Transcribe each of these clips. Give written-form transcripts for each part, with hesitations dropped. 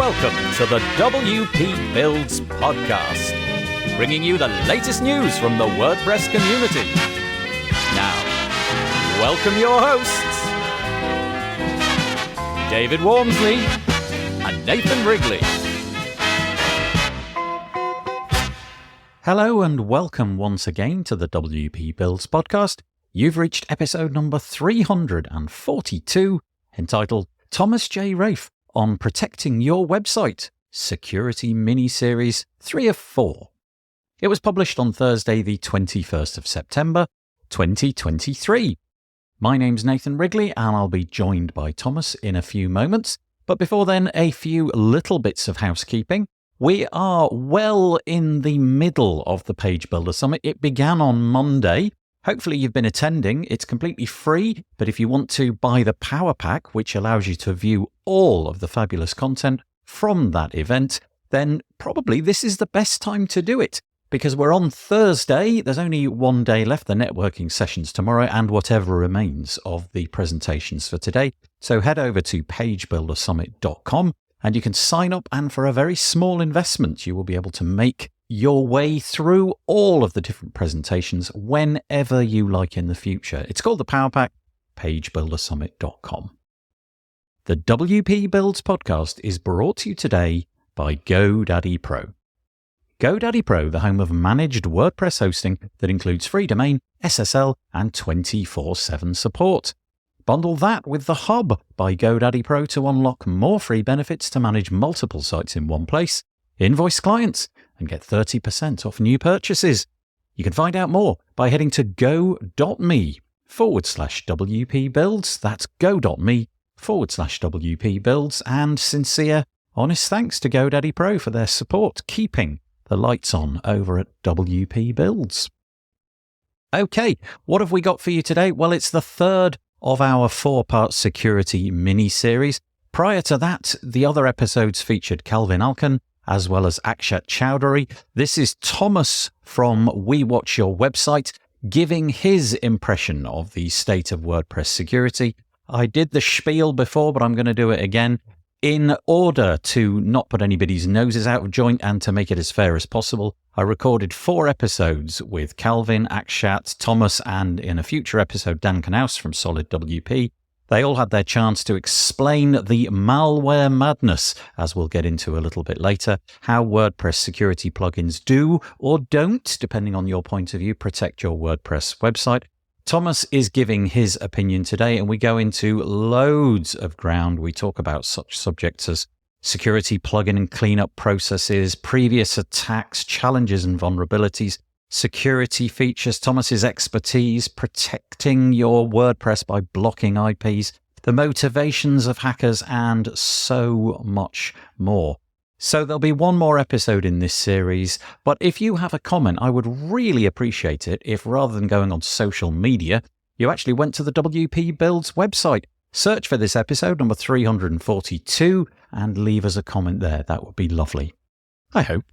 Welcome to the WP Builds podcast, bringing you the latest news from the WordPress community. Now, welcome your hosts, David Wormsley and Nathan Wrigley. Hello and welcome once again to the WP Builds podcast. You've reached episode number 342, entitled Thomas J Raef on Protecting Your Website, Security Mini-Series 3 of 4. It was published on Thursday, the 21st of September, 2023. My name's Nathan Wrigley, and I'll be joined by Thomas in a few moments. But before then, a few little bits of housekeeping. We are well in the middle of the Page Builder Summit. It began on Monday. Hopefully you've been attending. It's completely free, but if you want to buy the Power Pack, which allows you to view all of the fabulous content from that event, then probably this is the best time to do it, because we're on Thursday. There's only one day left, the networking sessions tomorrow, and whatever remains of the presentations for today. So head over to pagebuildersummit.com and you can sign up, and for a very small investment, you will be able to make your way through all of the different presentations whenever you like in the future. It's called the Power Pack, pagebuildersummit.com. The WP Builds podcast is brought to you today by GoDaddy Pro. GoDaddy Pro, the home of managed WordPress hosting that includes free domain, SSL, and 24/7 support. Bundle that with the Hub by GoDaddy Pro to unlock more free benefits to manage multiple sites in one place, invoice clients, and get 30% off new purchases. You can find out more by heading to go.me/WP Builds. That's go.me/WP Builds. And sincere, honest thanks to GoDaddy Pro for their support, keeping the lights on over at WP Builds. Okay, what have we got for you today? Well, it's the third of our 4-part security mini-series. Prior to that, the other episodes featured Calvin Alkan, as well as Akshat Chowdhury. This is Thomas from We Watch Your Website, giving his impression of the state of WordPress security. I did the spiel before, but I'm going to do it again. In order to not put anybody's noses out of joint and to make it as fair as possible, I recorded 4 episodes with Calvin, Akshat, Thomas, and in a future episode, Dan Knaus from Solid WP. They all had their chance to explain the malware madness, as we'll get into a little bit later, how WordPress security plugins do or don't, depending on your point of view, protect your WordPress website. Thomas is giving his opinion today, and we go into loads of ground. We talk about such subjects as security plugin and cleanup processes, previous attacks, challenges and vulnerabilities, security features, Thomas's expertise, protecting your WordPress by blocking IPs, the motivations of hackers, and so much more. So there'll be one more episode in this series, but if you have a comment, I would really appreciate it if, rather than going on social media, you actually went to the WP Builds website, search for this episode number 342, and leave us a comment there. That would be lovely. I hope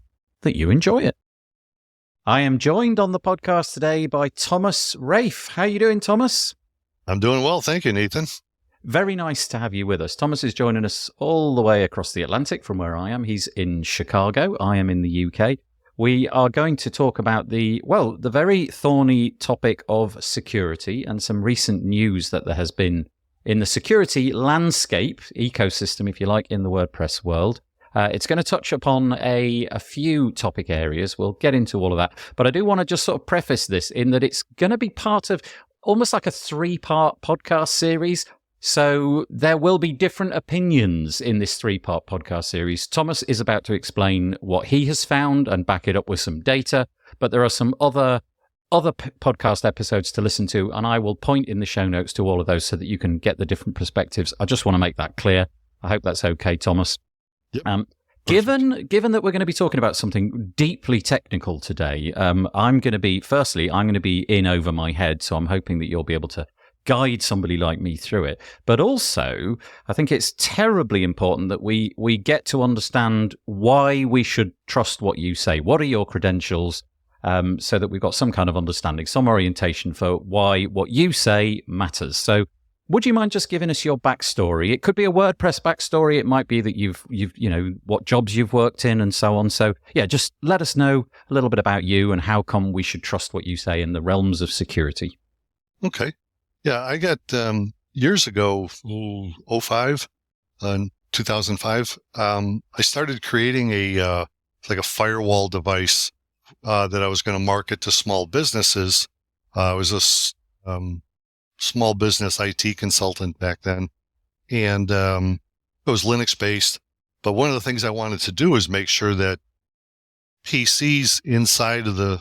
that you enjoy it. I am joined on the podcast today by Thomas Raef. How are you doing, Thomas? I'm doing well, thank you, Nathan. Very nice to have you with us. Thomas is joining us all the way across the Atlantic from where I am. He's in Chicago. I am in the UK. We are going to talk about the very thorny topic of security and some recent news that there has been in the security landscape, ecosystem, if you like, in the WordPress world. It's going to touch upon a few topic areas. We'll get into all of that. But I do want to just sort of preface this in that it's going to be part of almost like a 3-part podcast series. So there will be different opinions in this 3-part podcast series. Thomas is about to explain what he has found and back it up with some data. But there are some other podcast episodes to listen to, and I will point in the show notes to all of those so that you can get the different perspectives. I just want to make that clear. I hope that's okay, Thomas. Yep. Given that we're going to be talking about something deeply technical today, I'm going to be in over my head, so I'm hoping that you'll be able to guide somebody like me through it. But also, I think it's terribly important that we get to understand why we should trust what you say. What are your credentials? So that we've got some kind of understanding, some orientation for why what you say matters. So Would you mind just giving us your backstory? It could be a WordPress backstory. It might be that you've what jobs you've worked in and so on. So yeah, just let us know a little bit about you and how come we should trust what you say in the realms of security. Okay. Yeah, I got years ago, 2005, I started creating a firewall device that I was going to market to small businesses. I was a small business IT consultant back then, and it was Linux based. But one of the things I wanted to do is make sure that PCs inside of the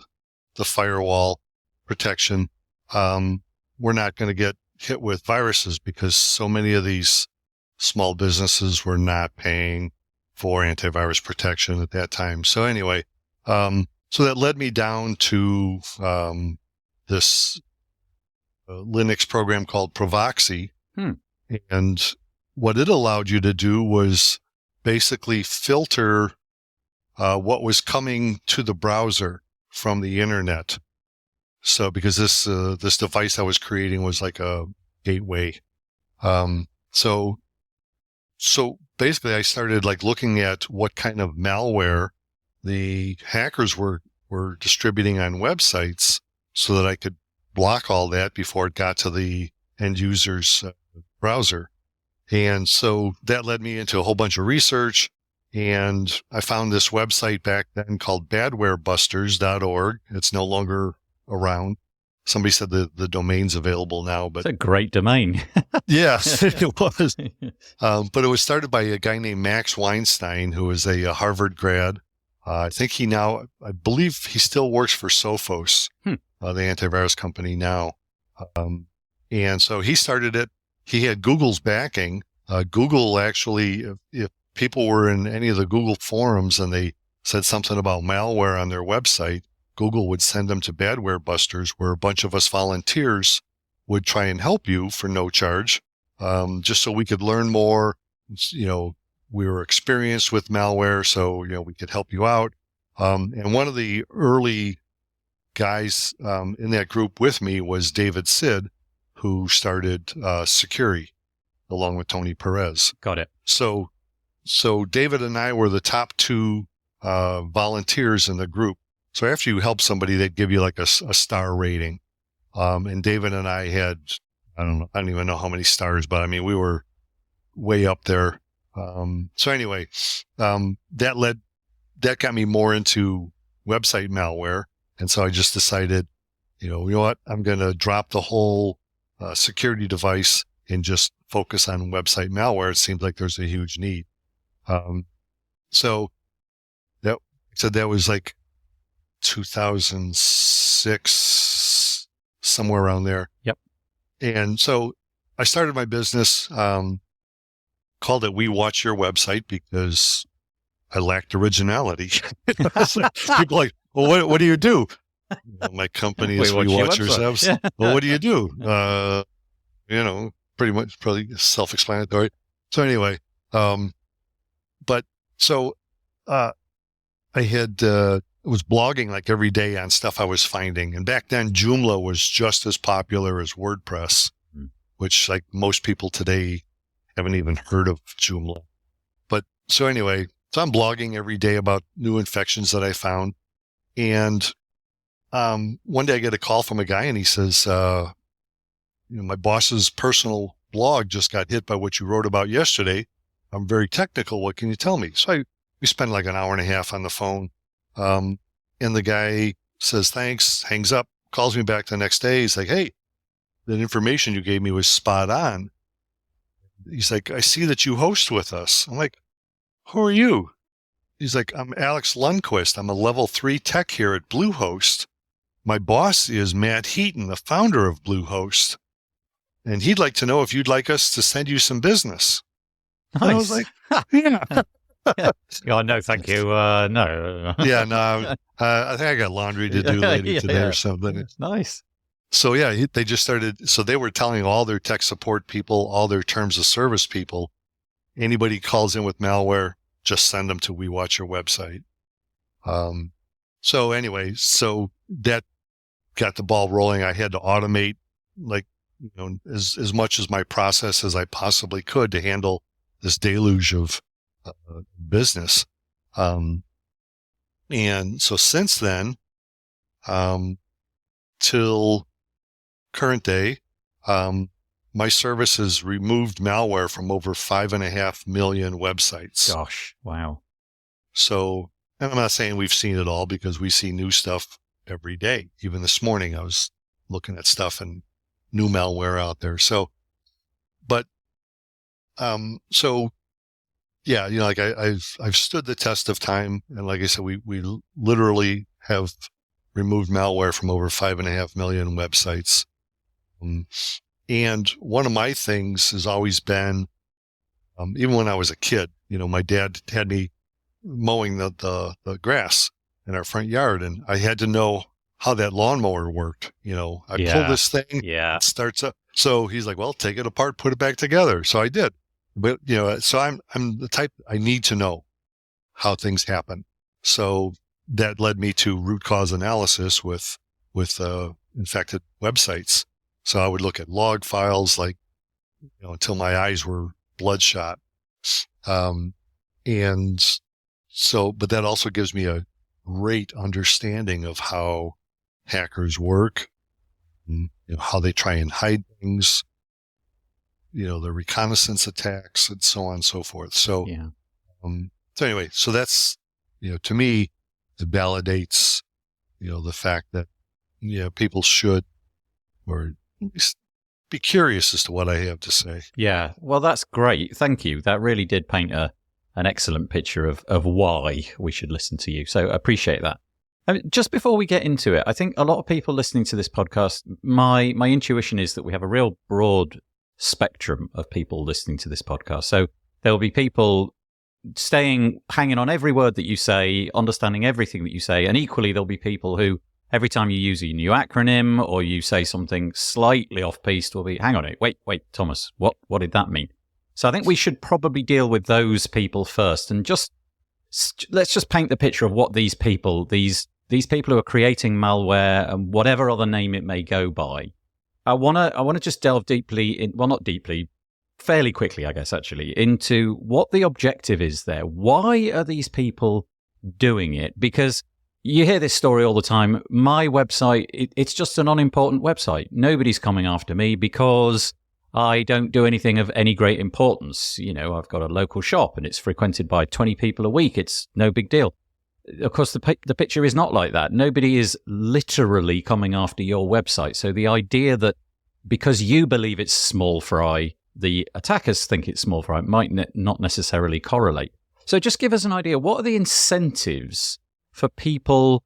firewall protection were not going to get hit with viruses, because so many of these small businesses were not paying for antivirus protection at that time. So anyway, so that led me down to this Linux program called Provoxy. And what it allowed you to do was basically filter what was coming to the browser from the internet. So because this device I was creating was like a gateway. So basically I started like looking at what kind of malware the hackers were distributing on websites, so that I could block all that before it got to the end user's browser. And so that led me into a whole bunch of research, and I found this website back then called badwarebusters.org. It's no longer around. Somebody said the domain's available now, but it's a great domain. Yes, it was. But it was started by a guy named Max Weinstein, who is a Harvard grad. I believe he still works for Sophos, the antivirus company now. And so he started it. He had Google's backing. Google actually, if people were in any of the Google forums and they said something about malware on their website, Google would send them to Badware Busters, where a bunch of us volunteers would try and help you for no charge, just so we could learn more. We were experienced with malware, so, we could help you out. And one of the early guys in that group with me was David Sid, who started Securi along with Tony Perez. Got it. So David and I were the top two volunteers in the group. So after you help somebody, they'd give you like a star rating. And David and I had, I don't even know how many stars, but I mean, we were way up there. So anyway, that got me more into website malware. And so I just decided, you know what, I'm going to drop the whole security device and just focus on website malware. It seems like there's a huge need. So that was like 2006, somewhere around there. Yep. And so I started my business, called it We Watch Your Website, because I lacked originality. People are like, well, what do you do? My company is We Watch Your Website. Yeah. Well, what do you do? Pretty much probably self-explanatory. So anyway, I was blogging like every day on stuff I was finding. And back then, Joomla was just as popular as WordPress, which like most people today haven't even heard of Joomla. But so anyway, so I'm blogging every day about new infections that I found. And one day I get a call from a guy and he says, my boss's personal blog just got hit by what you wrote about yesterday. I'm very technical. What can you tell me? So we spend like an hour and a half on the phone. And the guy says, thanks, hangs up, calls me back the next day. He's like, hey, that information you gave me was spot on. He's like, I see that you host with us. I'm like, who are you? He's like, I'm Alex Lundquist. I'm a level 3 tech here at Bluehost. My boss is Matt Heaton, the founder of Bluehost. And he'd like to know if you'd like us to send you some business. Nice. And I was like, yeah. Oh, no, thank you. No. Yeah, no. I think I got laundry to do later today or something. Nice. So yeah, they just started. So they were telling all their tech support people, all their terms of service people, anybody calls in with malware, just send them to We Watch Your Website. So anyway, so that got the ball rolling. I had to automate like as much as my process as I possibly could to handle this deluge of business. And so since then, till current day, my service has removed malware from over 5.5 million websites. Gosh, wow. So, and I'm not saying we've seen it all, because we see new stuff every day. Even this morning, I was looking at stuff and new malware out there. So, but, so yeah, like I've stood the test of time. And like I said, we literally have removed malware from over 5.5 million websites. And one of my things has always been, even when I was a kid, my dad had me mowing the grass in our front yard, and I had to know how that lawnmower worked. I pull this thing, it starts up. So he's like, well, take it apart, put it back together. So I did. But, so I'm the type, I need to know how things happen. So that led me to root cause analysis with infected websites. So I would look at log files, like, until my eyes were bloodshot. And so, but that also gives me a great understanding of how hackers work, how they try and hide things, the reconnaissance attacks, and so on and so forth. So, so anyway, so that's, to me, it validates, the fact that, people should, or at least be curious as to what I have to say. Yeah, well, that's great. Thank you. That really did paint an excellent picture of why we should listen to you. So I appreciate that. Just before we get into it, I think a lot of people listening to this podcast, my intuition is that we have a real broad spectrum of people listening to this podcast. So there will be people hanging on every word that you say, understanding everything that you say, and equally there'll be people who, every time you use a new acronym or you say something slightly off-piste, will be, hang on, wait, Thomas, what did that mean? So I think we should probably deal with those people first, and let's just paint the picture of what these people who are creating malware and whatever other name it may go by. I want to just delve deeply not deeply, fairly quickly, I guess, actually, into what the objective is there. Why are these people doing it? Because you hear this story all the time. My website, it's just an unimportant website. Nobody's coming after me because I don't do anything of any great importance. I've got a local shop and it's frequented by 20 people a week. It's no big deal. Of course, the picture is not like that. Nobody is literally coming after your website. So the idea that because you believe it's small fry, the attackers think it's small fry might not necessarily correlate. So just give us an idea. What are the incentives for people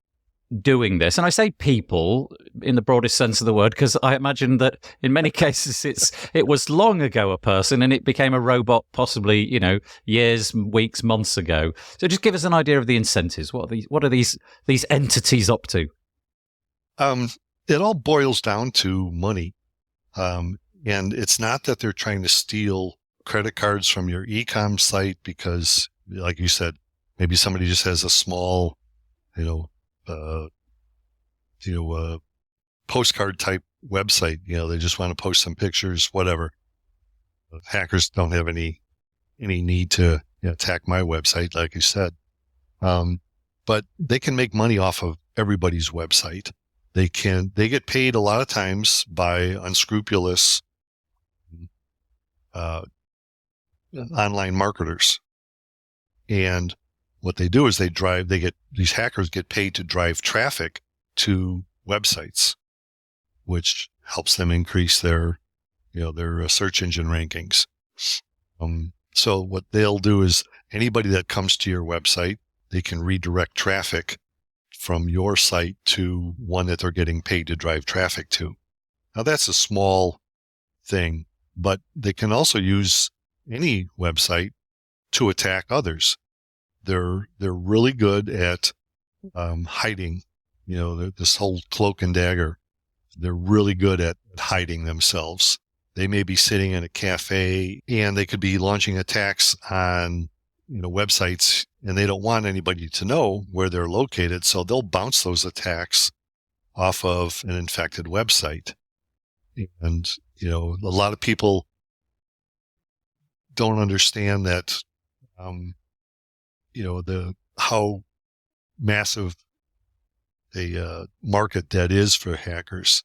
doing this? And I say people in the broadest sense of the word, because I imagine that in many cases it was long ago a person and it became a robot possibly, years, weeks, months ago. So just give us an idea of the incentives. What are these entities up to? It all boils down to money. And it's not that they're trying to steal credit cards from your e-com site because, like you said, maybe somebody just has a small, postcard type website. They just want to post some pictures, whatever. Hackers don't have any need to attack my website, like you said. But they can make money off of everybody's website. They get paid a lot of times by unscrupulous online marketers. And what they do is these hackers get paid to drive traffic to websites, which helps them increase their search engine rankings. So what they'll do is anybody that comes to your website, they can redirect traffic from your site to one that they're getting paid to drive traffic to. Now that's a small thing, but they can also use any website to attack others. They're really good at hiding, this whole cloak and dagger. They're really good at hiding themselves. They may be sitting in a cafe and they could be launching attacks on, websites, and they don't want anybody to know where they're located. So they'll bounce those attacks off of an infected website. And a lot of people don't understand that, how massive a market that is for hackers.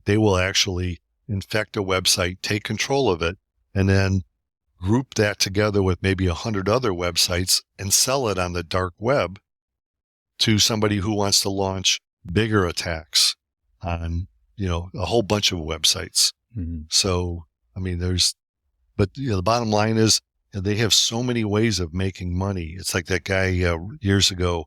They will actually infect a website, take control of it, and then group that together with maybe 100 other websites and sell it on the dark web to somebody who wants to launch bigger attacks on, a whole bunch of websites. Mm-hmm. So, but the bottom line is they have so many ways of making money. It's like that guy years ago,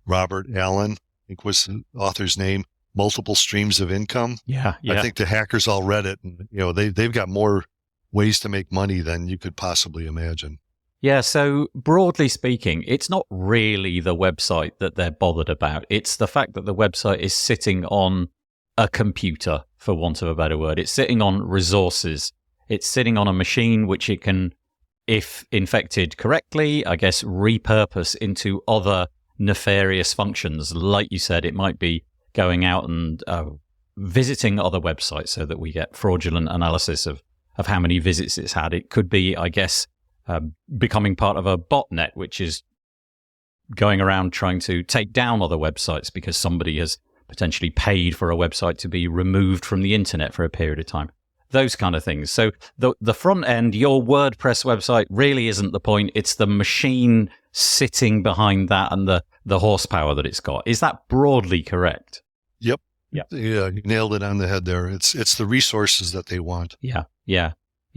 Robert Allen, I think was the author's name, Multiple Streams of Income. Yeah. I think the hackers all read it, and they've got more ways to make money than you could possibly imagine. Yeah, so broadly speaking, it's not really the website that they're bothered about. It's the fact that the website is sitting on a computer, for want of a better word. It's sitting on resources. It's sitting on a machine which it can, if infected correctly, I guess, repurpose into other nefarious functions. Like you said, it might be going out and visiting other websites so that we get fraudulent analysis of how many visits it's had. It could be, I guess, becoming part of a botnet, which is going around trying to take down other websites because somebody has potentially paid for a website to be removed from the internet for a period of time. Those kind of things. So the front end, your WordPress website, really isn't the point. It's the machine sitting behind that and the horsepower that it's got. Is that broadly correct? Yep. Yeah. Yeah, you nailed it on the head there. It's the resources that they want. Yeah.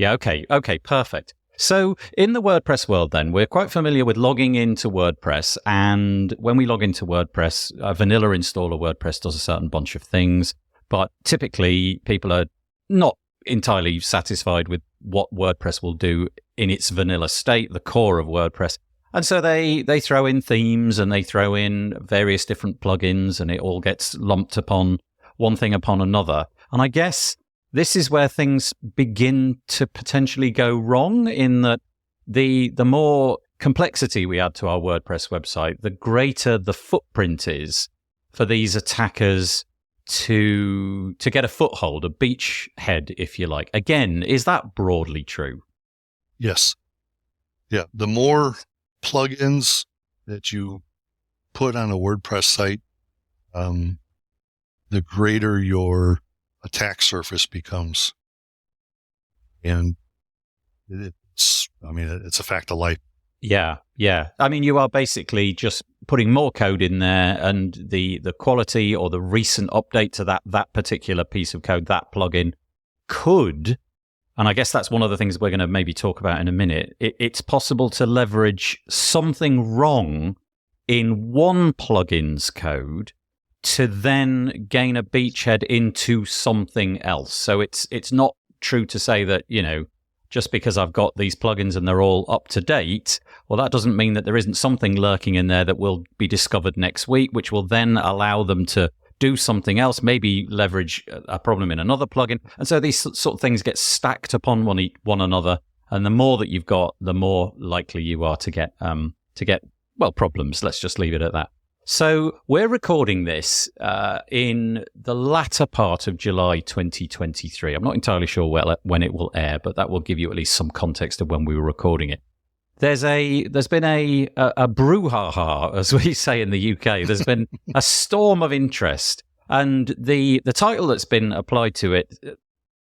Okay, perfect. So in the WordPress world then, we're quite familiar with logging into WordPress. And when we log into WordPress, a vanilla installer WordPress does a certain bunch of things. But typically, people are not entirely satisfied with what WordPress will do in its vanilla state, the core of WordPress. And so they throw in themes and they throw in various different plugins, and it all gets lumped upon one thing upon another. And I guess this is where things begin to potentially go wrong, in that the more complexity we add to our WordPress website, the greater the footprint is for these attackers to get a foothold, a beachhead, if you like. Again, is that broadly true? Yes. Yeah. The more plugins that you put on a WordPress site, the greater your attack surface becomes. And it's a fact of life. Yeah. I mean, you are basically just putting more code in there, and the quality or the recent update to that particular piece of code, that plugin could, and I guess that's one of the things we're going to maybe talk about in a minute, it's possible to leverage something wrong in one plugin's code to then gain a beachhead into something else. So it's not true to say that, just because I've got these plugins and they're all up to date, well, that doesn't mean that there isn't something lurking in there that will be discovered next week, which will then allow them to do something else, maybe leverage a problem in another plugin. And so these sort of things get stacked upon one another. And the more that you've got, the more likely you are to get problems. Let's just leave it at that. So we're recording this in the latter part of July 2023. I'm not entirely sure when it will air, but that will give you at least some context of when we were recording it. There's been a brouhaha, as we say in the UK. There's been a storm of interest, and the title that's been applied to it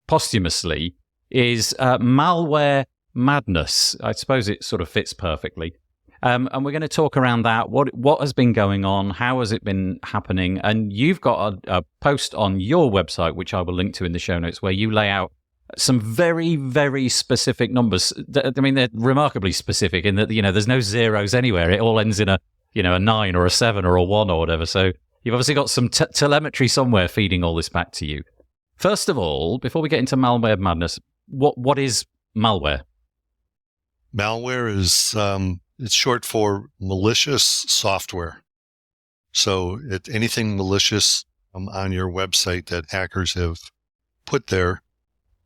posthumously is Malware Madness. I suppose it sort of fits perfectly. And we're going to talk around that. What has been going on? How has it been happening? And you've got a post on your website, which I will link to in the show notes, where you lay out some very, very specific numbers. I mean, they're remarkably specific in that, there's no zeros anywhere. It all ends in a 9 or a 7 or a 1 or whatever. So you've obviously got some telemetry somewhere feeding all this back to you. First of all, before we get into Malware Madness, what is malware? Malware is... it's short for malicious software. So anything malicious on your website that hackers have put there,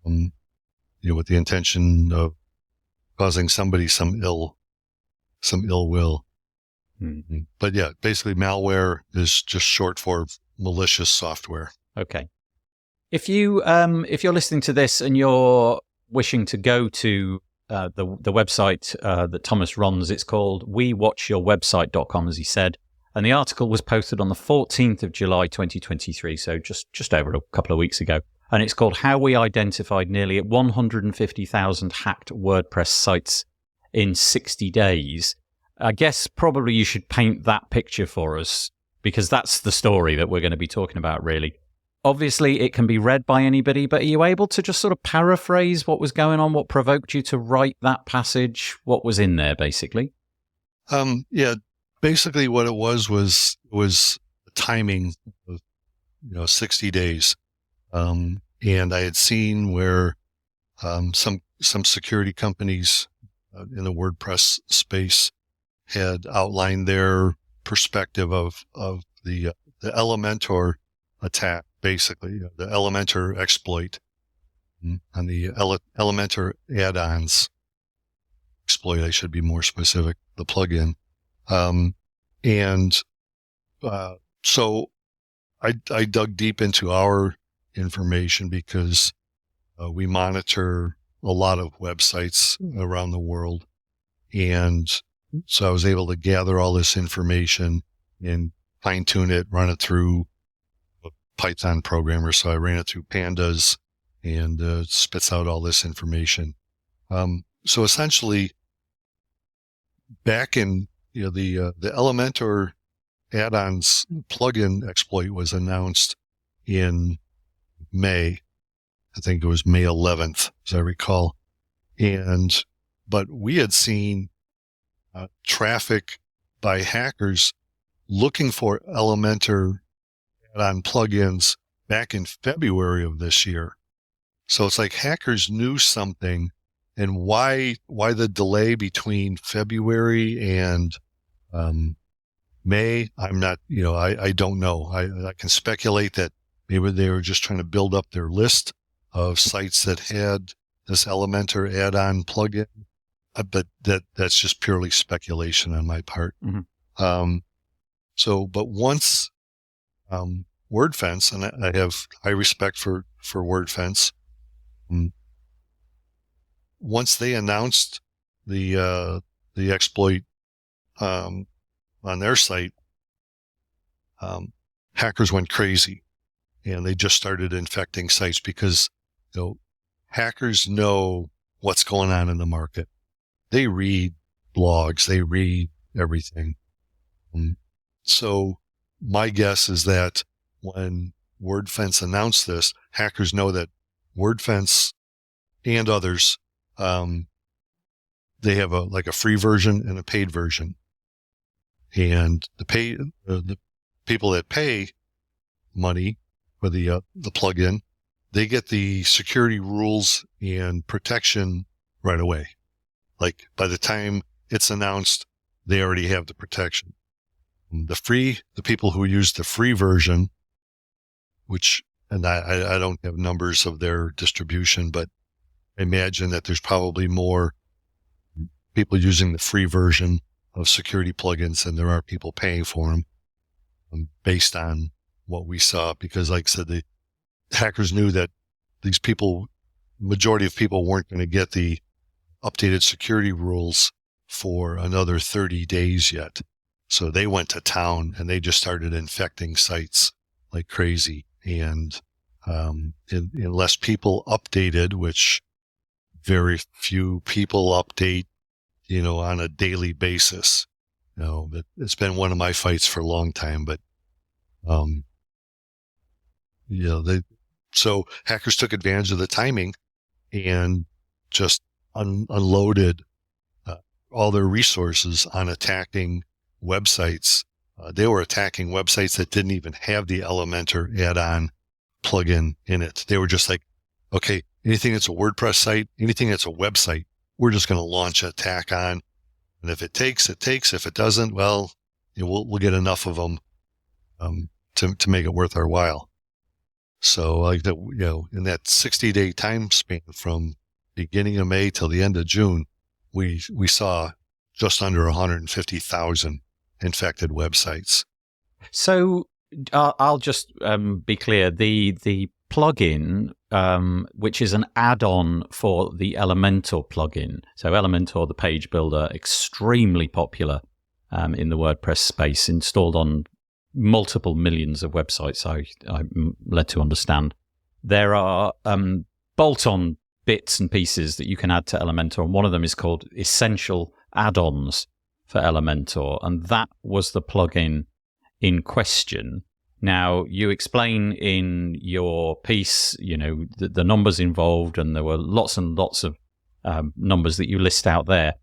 with the intention of causing somebody some ill will. Mm-hmm. But yeah, basically malware is just short for malicious software. Okay. If you're listening to this and you're wishing to go to the website that Thomas runs, it's called wewatchyourwebsite.com, as he said. And the article was posted on the 14th of July, 2023, so just over a couple of weeks ago. And it's called How We Identified Nearly 150,000 Hacked WordPress Sites in 60 Days. I guess probably you should paint that picture for us, because that's the story that we're going to be talking about, really. Obviously, it can be read by anybody, but are you able to just sort of paraphrase what was going on, what provoked you to write that passage, what was in there, basically? Yeah, basically what it was the timing of 60 days. And I had seen where some security companies in the WordPress space had outlined their perspective of the Elementor attack, basically the Elementor exploit and the Elementor add-ons exploit. I should be more specific. The plugin, so I dug deep into our information because we monitor a lot of websites around the world, and so I was able to gather all this information and fine-tune it, run it through a Python programmer. So I ran it through pandas and spits out all this information. So essentially, back in the Elementor add-ons plugin exploit was announced in May. I think it was May 11th, as I recall. But we had seen traffic by hackers looking for Elementor add-on plugins back in February of this year. So it's like hackers knew something, and why the delay between February and May? I'm not, I don't know. I can speculate that maybe they were just trying to build up their list of sites that had this Elementor add-on plugin. But that's just purely speculation on my part. Mm-hmm. But once WordFence, and I have high respect for WordFence, once they announced the exploit on their site, hackers went crazy, and they just started infecting sites because hackers know what's going on in the market. They read blogs, they read everything. So my guess is that when WordFence announced this, hackers know that WordFence and others, they have a free version and a paid version. And the people that pay money for the plugin, they get the security rules and protection right away. Like by the time it's announced, they already have the protection. The people who use the free version, and I don't have numbers of their distribution, but I imagine that there's probably more people using the free version of security plugins than there are people paying for them, based on what we saw. Because like I said, the hackers knew that majority of people weren't going to get the updated security rules for another 30 days yet. So they went to town and they just started infecting sites like crazy. And unless people updated, which very few people update, on a daily basis, but it's been one of my fights for a long time. But, so hackers took advantage of the timing and just unloaded all their resources on attacking websites. They were attacking websites that didn't even have the Elementor add-on plugin in it. They were just like, okay, anything that's a WordPress site, anything that's a website, we're just going to launch an attack on. And if it takes, it takes. If it doesn't, well, we'll get enough of them to make it worth our while. So like that, in that 60-day time span from beginning of May till the end of June, we saw just under 150,000 infected websites. So I'll just be clear. The plugin, which is an add-on for the Elementor plugin. So Elementor, the page builder, extremely popular in the WordPress space, installed on multiple millions of websites, I'm led to understand. There are bolt-on bits and pieces that you can add to Elementor, and one of them is called Essential Add-ons for Elementor, and that was the plugin in question. Now, you explain in your piece, the numbers involved, and there were lots and lots of numbers that you list out there.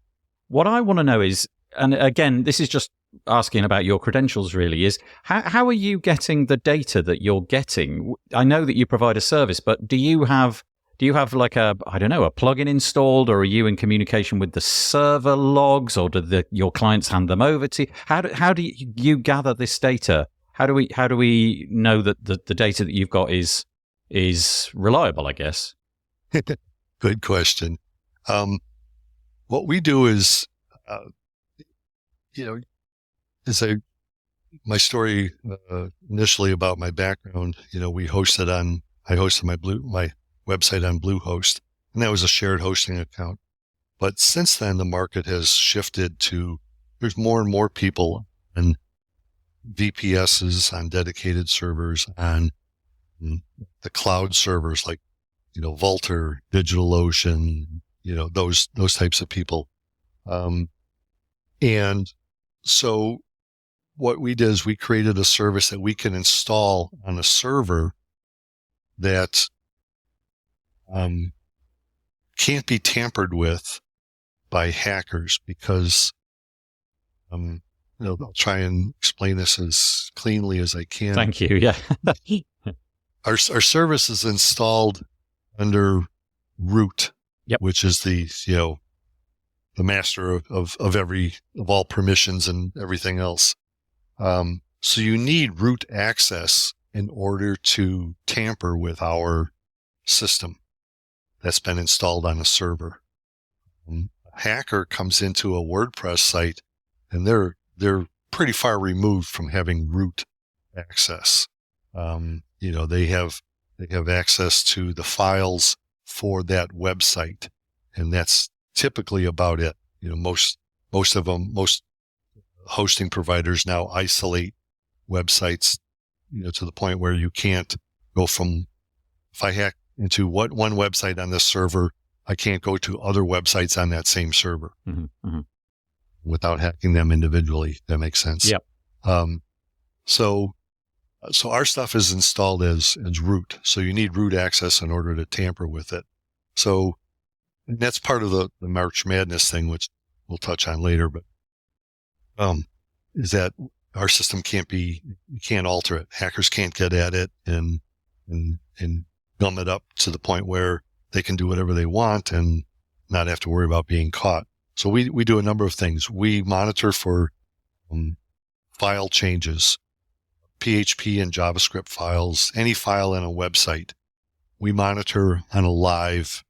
What I want to know is, and again, this is just asking about your credentials really, is how are you getting the data that you're getting? I know that you provide a service, but do you have like a plugin installed, or are you in communication with the server logs, or do your clients hand them over to you? How do you gather this data? How do we know that the data that you've got is reliable, I guess? Good question. What we do is, my story initially about my background, I hosted my website on Bluehost, and that was a shared hosting account. But since then, the market has shifted to, there's more and more people and VPSs on dedicated servers, on the cloud servers like, Vultr, DigitalOcean, those types of people. And so what we did is we created a service that we can install on a server that can't be tampered with by hackers, because I'll try and explain this as cleanly as I can. Thank you. Yeah. Our service is installed under root, yep, which is the master of all permissions and everything else. So you need root access in order to tamper with our system that's been installed on a server. A hacker comes into a WordPress site, and they're pretty far removed from having root access. They have access to the files for that website, and that's typically about it. Most hosting providers now isolate websites, to the point where you can't go from, if I hack into one website on this server, I can't go to other websites on that same server without hacking them individually. That makes sense. Yep. So our stuff is installed as root. So you need root access in order to tamper with it. So that's part of the March Madness thing, which we'll touch on later, but is that our system you can't alter it. Hackers can't get at it and gum it up to the point where they can do whatever they want and not have to worry about being caught. So we do a number of things. We monitor for file changes, PHP and JavaScript files, any file in a website. We monitor on a live,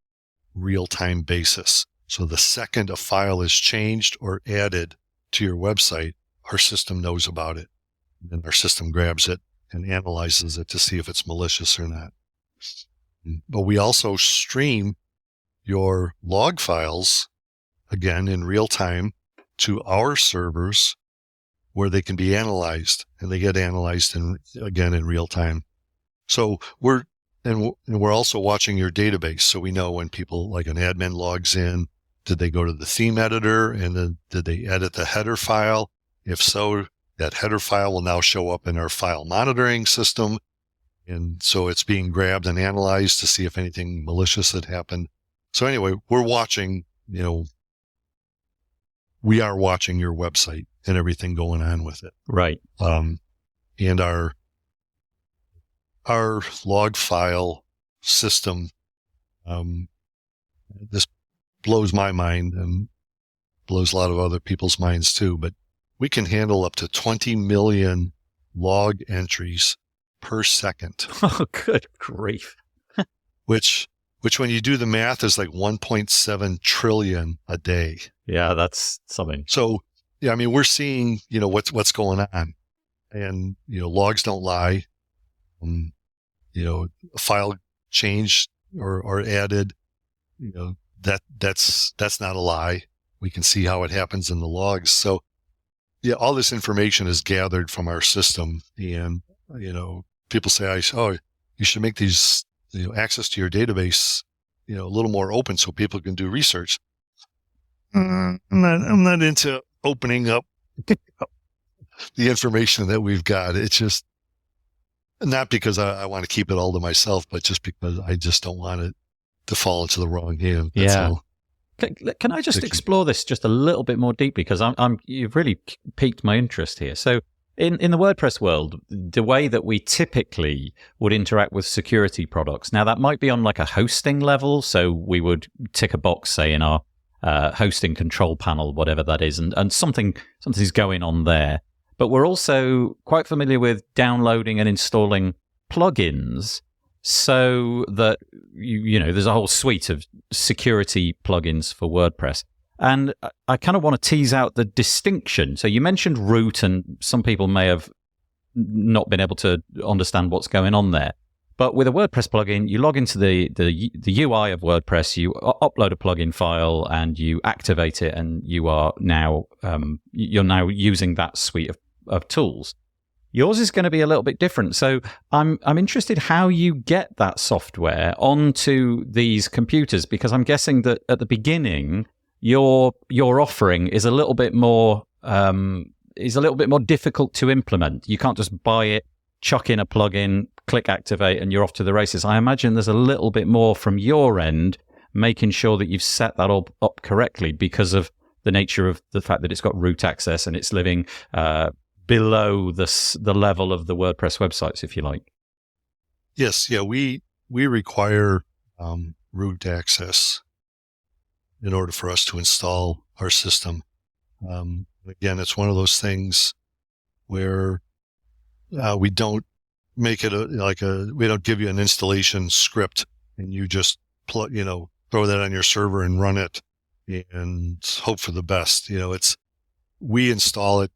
real-time basis. So the second a file is changed or added to your website, our system knows about it. And our system grabs it and analyzes it to see if it's malicious or not. But we also stream your log files, again, in real time to our servers where they can be analyzed, and they get analyzed in real time. So we're also watching your database. So we know when people, like an admin, logs in, did they go to the theme editor, and then did they edit the header file? If so, that header file will now show up in our file monitoring system. And so it's being grabbed and analyzed to see if anything malicious had happened. So anyway, we're watching, we are watching your website and everything going on with it. Right. And our log file system, this blows my mind and blows a lot of other people's minds too, but we can handle up to 20 million log entries per second. Oh, good grief. which when you do the math is like 1.7 trillion a day. Yeah, that's something. So, yeah, I mean, we're seeing, what's going on, and, logs don't lie. a file changed or added, that's not a lie. We can see how it happens in the logs. So yeah, all this information is gathered from our system, and, people say, you should make these, access to your database, a little more open so people can do research. I'm not into opening up the information that we've got. It's just not because I want to keep it all to myself, but just because I just don't want it to fall into the wrong hand. That's all. Can I just explore this just a little bit more deeply? Because you've really piqued my interest here. So in the WordPress world, the way that we typically would interact with security products, now that might be on like a hosting level. So we would tick a box, say, in our hosting control panel, whatever that is, and something's going on there. But we're also quite familiar with downloading and installing plugins, so that there's a whole suite of security plugins for WordPress. And I kind of want to tease out the distinction. So you mentioned root, and some people may have not been able to understand what's going on there. But with a WordPress plugin, you log into the UI of WordPress, you upload a plugin file, and you activate it, and you're now using that suite of tools. Yours is going to be a little bit different. So I'm interested how you get that software onto these computers, because I'm guessing that at the beginning your offering is a little bit more difficult to implement. You can't just buy it, chuck in a plugin, click activate, and you're off to the races. I imagine there's a little bit more from your end, making sure that you've set that all up correctly because of the nature of the fact that it's got root access and it's living below the level of the WordPress websites, if you like. Yes, yeah, we require root access in order for us to install our system. Again, it's one of those things where we don't make it we don't give you an installation script and you just throw that on your server and run it and hope for the best. We install it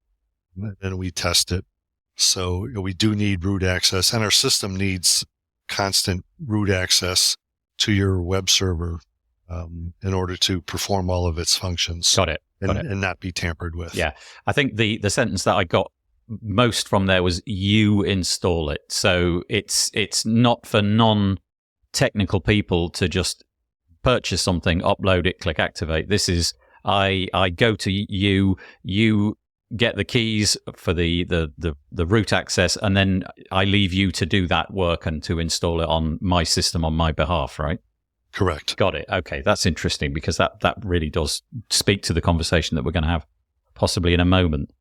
and we test it. So we do need root access, and our system needs constant root access to your web server in order to perform all of its functions. Got it. And not be tampered with. Yeah. I think the sentence that I got most from there was you install it. So it's not for non-technical people to just purchase something, upload it, click activate. This is I go to you get the keys for the root access, and then I leave you to do that work and to install it on my system on my behalf, right? Correct. Got it. Okay, that's interesting, because that really does speak to the conversation that we're going to have possibly in a moment.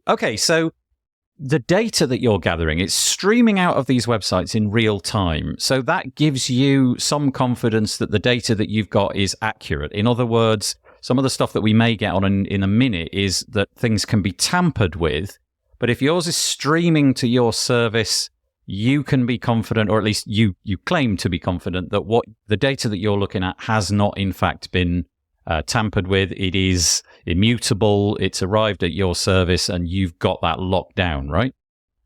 Okay, so the data that you're gathering, it's streaming out of these websites in real time. So that gives you some confidence that the data that you've got is accurate. In other words, some of the stuff that we may get on in a minute is that things can be tampered with. But if yours is streaming to your service, you can be confident, or at least you claim to be confident, that what the data that you're looking at has not in fact been tampered with. It is immutable. It's arrived at your service, and you've got that locked down, right?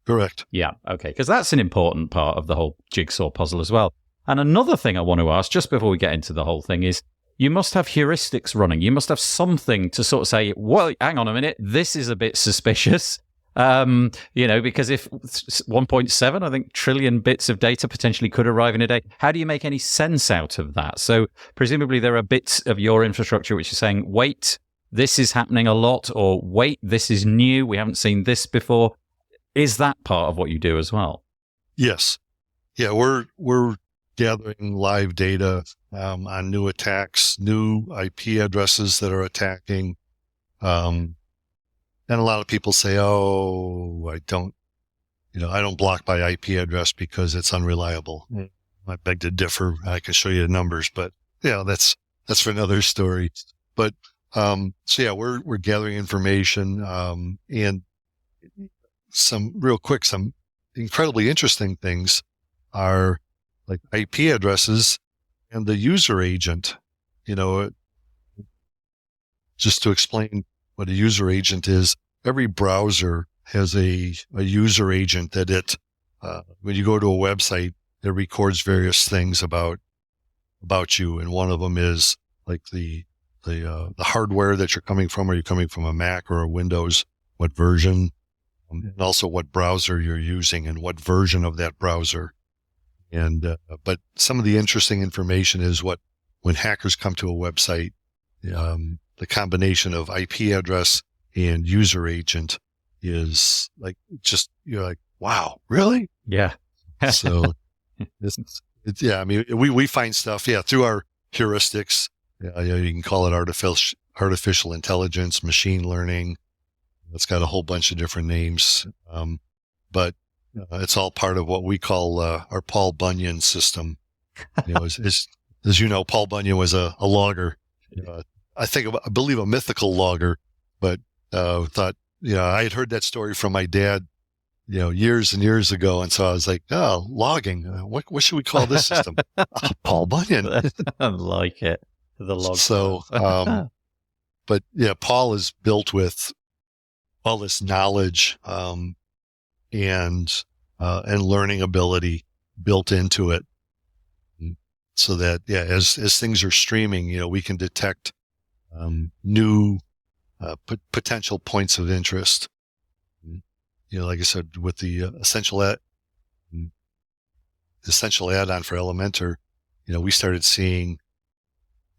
Correct. Yeah. Okay. Because that's an important part of the whole jigsaw puzzle as well. And another thing I want to ask, just before we get into the whole thing, is you must have heuristics running. You must have something to sort of say, well, hang on a minute, this is a bit suspicious. Because if 1.7, I think, trillion bits of data potentially could arrive in a day, how do you make any sense out of that? So presumably there are bits of your infrastructure which are saying, wait, this is happening a lot, or wait, this is new, we haven't seen this before. Is that part of what you do as well? Yes. Yeah, we're gathering live data on new attacks, new IP addresses that are attacking. And a lot of people say, I don't block by IP address because it's unreliable. I beg to differ. I can show you the numbers, but that's for another story. But, we're gathering information, and some incredibly interesting things are like IP addresses and the user agent. Just to explain what a user agent is, every browser has a user agent that when you go to a website, it records various things about you, and one of them is like the hardware that you're coming from. Are you coming from a Mac or a Windows? What version? And also what browser you're using and what version of that browser. And but some of the interesting information is when hackers come to a website, the combination of IP address and user agent is like, just, you're like, wow, really? Yeah. So I mean, we find stuff, through our heuristics. You can call it artificial intelligence, machine learning. It's got a whole bunch of different names. But it's all part of what we call our Paul Bunyan system. As you know, Paul Bunyan was a logger. I believe a mythical logger, but thought, I had heard that story from my dad, years and years ago. And so I was like, oh, logging. What should we call this system? Paul Bunyan. I like it. The log. So, but Paul is built with all this knowledge, and learning ability built into it, so that as things are streaming, we can detect new potential points of interest. Like I said, with the essential add-on for Elementor, we started seeing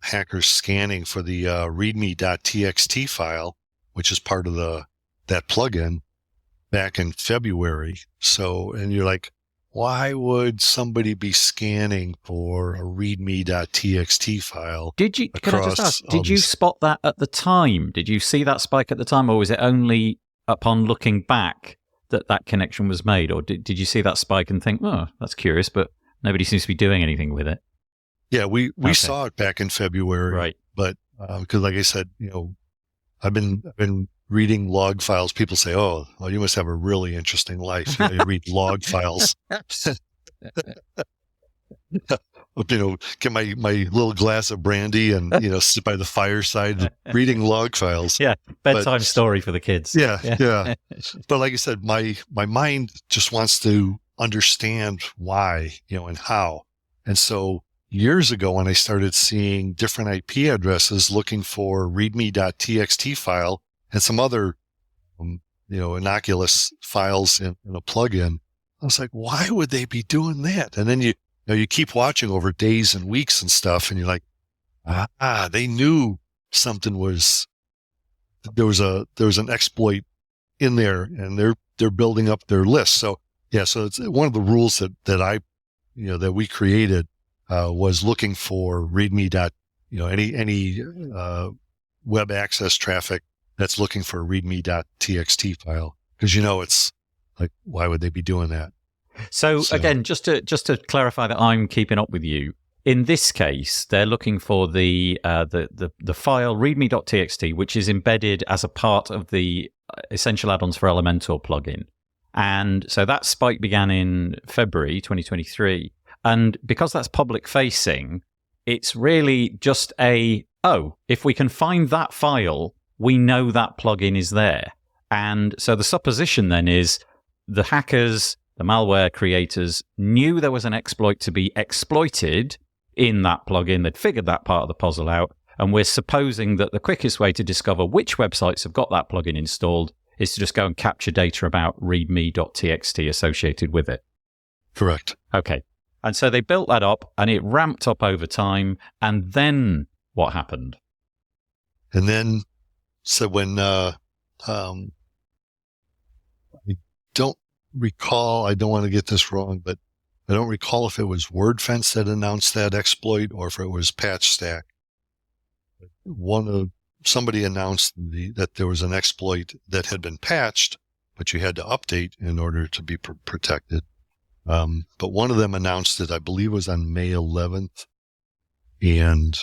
hackers scanning for the readme.txt file, which is part of that plugin, back in February. So, and you're like, why would somebody be scanning for a readme.txt file? Can I just ask, did you spot that at the time? Did you see that spike at the time, or was it only upon looking back that connection was made? Or did you see that spike and think, oh, that's curious, but nobody seems to be doing anything with it? Yeah, we saw it back in February. Right. But, because like I said, I've been reading log files. People say, oh, well, you must have a really interesting life. You read log files. Get my little glass of brandy and, sit by the fireside reading log files. Yeah. Bedtime story for the kids. Yeah. But like I said, my mind just wants to understand why, and how. And so years ago, when I started seeing different IP addresses looking for readme.txt file and some other, innocuous files in a plugin, I was like, why would they be doing that? And then you keep watching over days and weeks and stuff, and you're like, they knew something there was an exploit in there, and they're building up their list. So so it's one of the rules that we created, was looking for readme. Any web access traffic that's looking for a readme.txt file, because it's like, why would they be doing that? So again, just to clarify that I'm keeping up with you, in this case, they're looking for the file readme.txt, which is embedded as a part of the Essential Add-ons for Elementor plugin. And so that spike began in February 2023. And because that's public facing, it's really just if we can find that file, we know that plugin is there. And so the supposition then is the hackers, the malware creators, knew there was an exploit to be exploited in that plugin. They'd figured that part of the puzzle out. And we're supposing that the quickest way to discover which websites have got that plugin installed is to just go and capture data about readme.txt associated with it. Correct. Okay. And so they built that up, and it ramped up over time. And then what happened? And then, so when I don't recall, I don't want to get this wrong, but I don't recall if it was WordFence that announced that exploit or if it was PatchStack. Somebody announced that there was an exploit that had been patched, but you had to update in order to be protected. But one of them announced it, I believe it was on May 11th. And